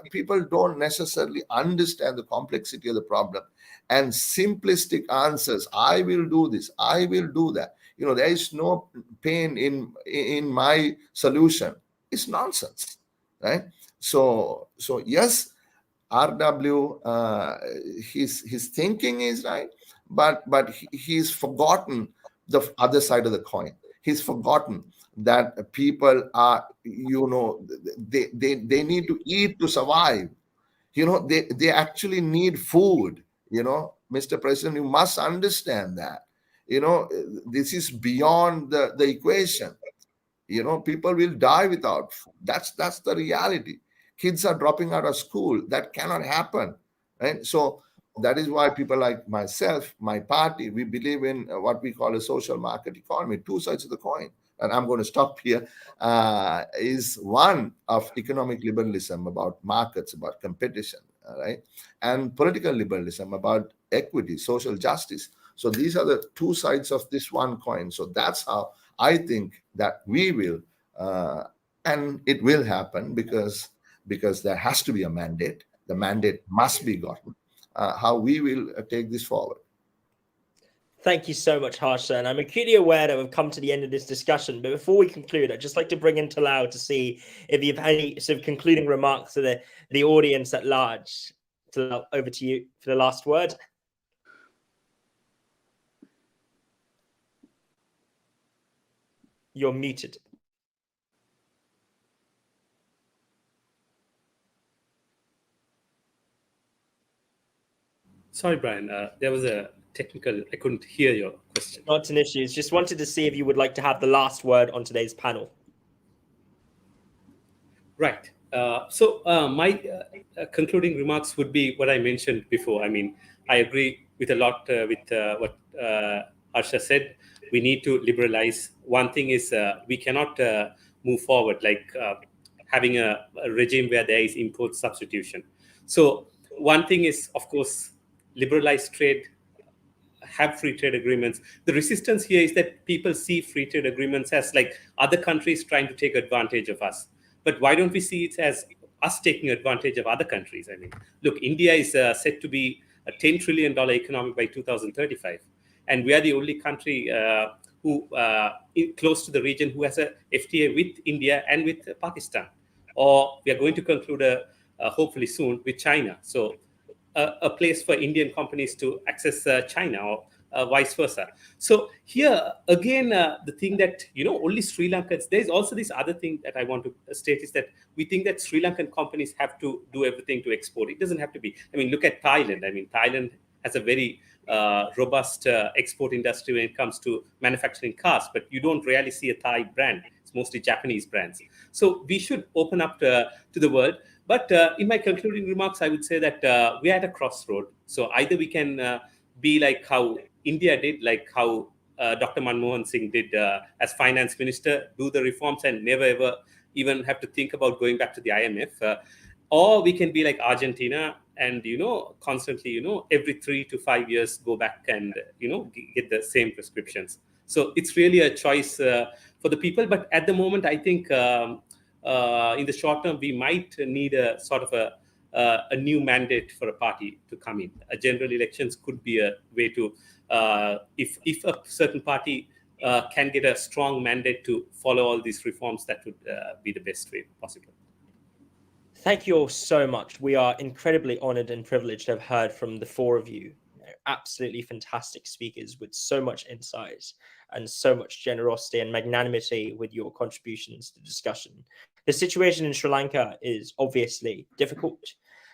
don't necessarily understand the complexity of the problem, and simplistic answers, I will do this, I will do that, there is no pain in my solution, it's nonsense, right? So yes, RW, his thinking is right, but he's forgotten the other side of the coin. He's forgotten that people are, they need to eat to survive. They actually need food. Mr. President, you must understand that. This is beyond the equation. People will die without food. That's the reality. Kids are dropping out of school. That cannot happen, right? So that is why people like myself, my party, we believe in what we call a social market economy, two sides of the coin. And I'm going to stop here. Is one of economic liberalism about markets, about competition, right? And political liberalism about equity, social justice. So these are the two sides of this one coin. So that's how I think that we will, and it will happen because there has to be a mandate. The mandate must be gotten. How we will take this forward. Thank you so much, Harsha. And I'm acutely aware that we've come to the end of this discussion. But before we conclude, I'd just like to bring in Talal to see if you have any sort of concluding remarks to the audience at large. Talal, over to you for the last word. You're muted. Sorry, Brian. There was a technical, I couldn't hear your question. Not an issue. Just wanted to see if you would like to have the last word on today's panel. Right. So my concluding remarks would be what I mentioned before. I mean, I agree with a lot with what Harsha said. We need to liberalize. One thing is we cannot move forward like having a regime where there is import substitution. So one thing is, of course, liberalize trade, have free trade agreements. The resistance here is that people see free trade agreements as like other countries trying to take advantage of us. But why don't we see it as us taking advantage of other countries? I mean, look, India is set to be a $10 trillion economy by 2035. And we are the only country who close to the region who has a FTA with India and with Pakistan. Or we are going to conclude hopefully soon with China. So a place for Indian companies to access China or vice versa. So here, again, the thing that, only Sri Lankans, there's also this other thing that I want to state is that we think that Sri Lankan companies have to do everything to export. It doesn't have to be. I mean, look at Thailand. I mean, Thailand has a very robust export industry when it comes to manufacturing cars, but you don't really see a Thai brand. It's mostly Japanese brands. So we should open up to the world. But in my concluding remarks, I would say that we are at a crossroad. So either we can be like how India did, like how Dr. Manmohan Singh did as finance minister, do the reforms and never ever even have to think about going back to the IMF. Or we can be like Argentina and, constantly, every 3 to 5 years go back and, get the same prescriptions. So it's really a choice for the people. But at the moment, I think in the short term, we might need a sort of a new mandate for a party to come in. A general elections could be a way to, if a certain party can get a strong mandate to follow all these reforms, that would be the best way possible. Thank you all so much. We are incredibly honored and privileged to have heard from the four of you. Absolutely fantastic speakers with so much insight and so much generosity and magnanimity with your contributions to the discussion. The situation in Sri Lanka is obviously difficult,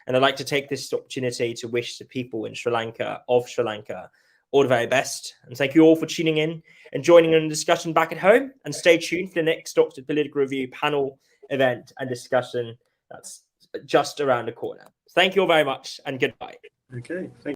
and I'd like to take this opportunity to wish the people in Sri Lanka, all the very best. And thank you all for tuning in and joining in the discussion back at home. And stay tuned for the next Oxford Political Review panel event and discussion that's just around the corner. Thank you all very much and goodbye. Okay. Thank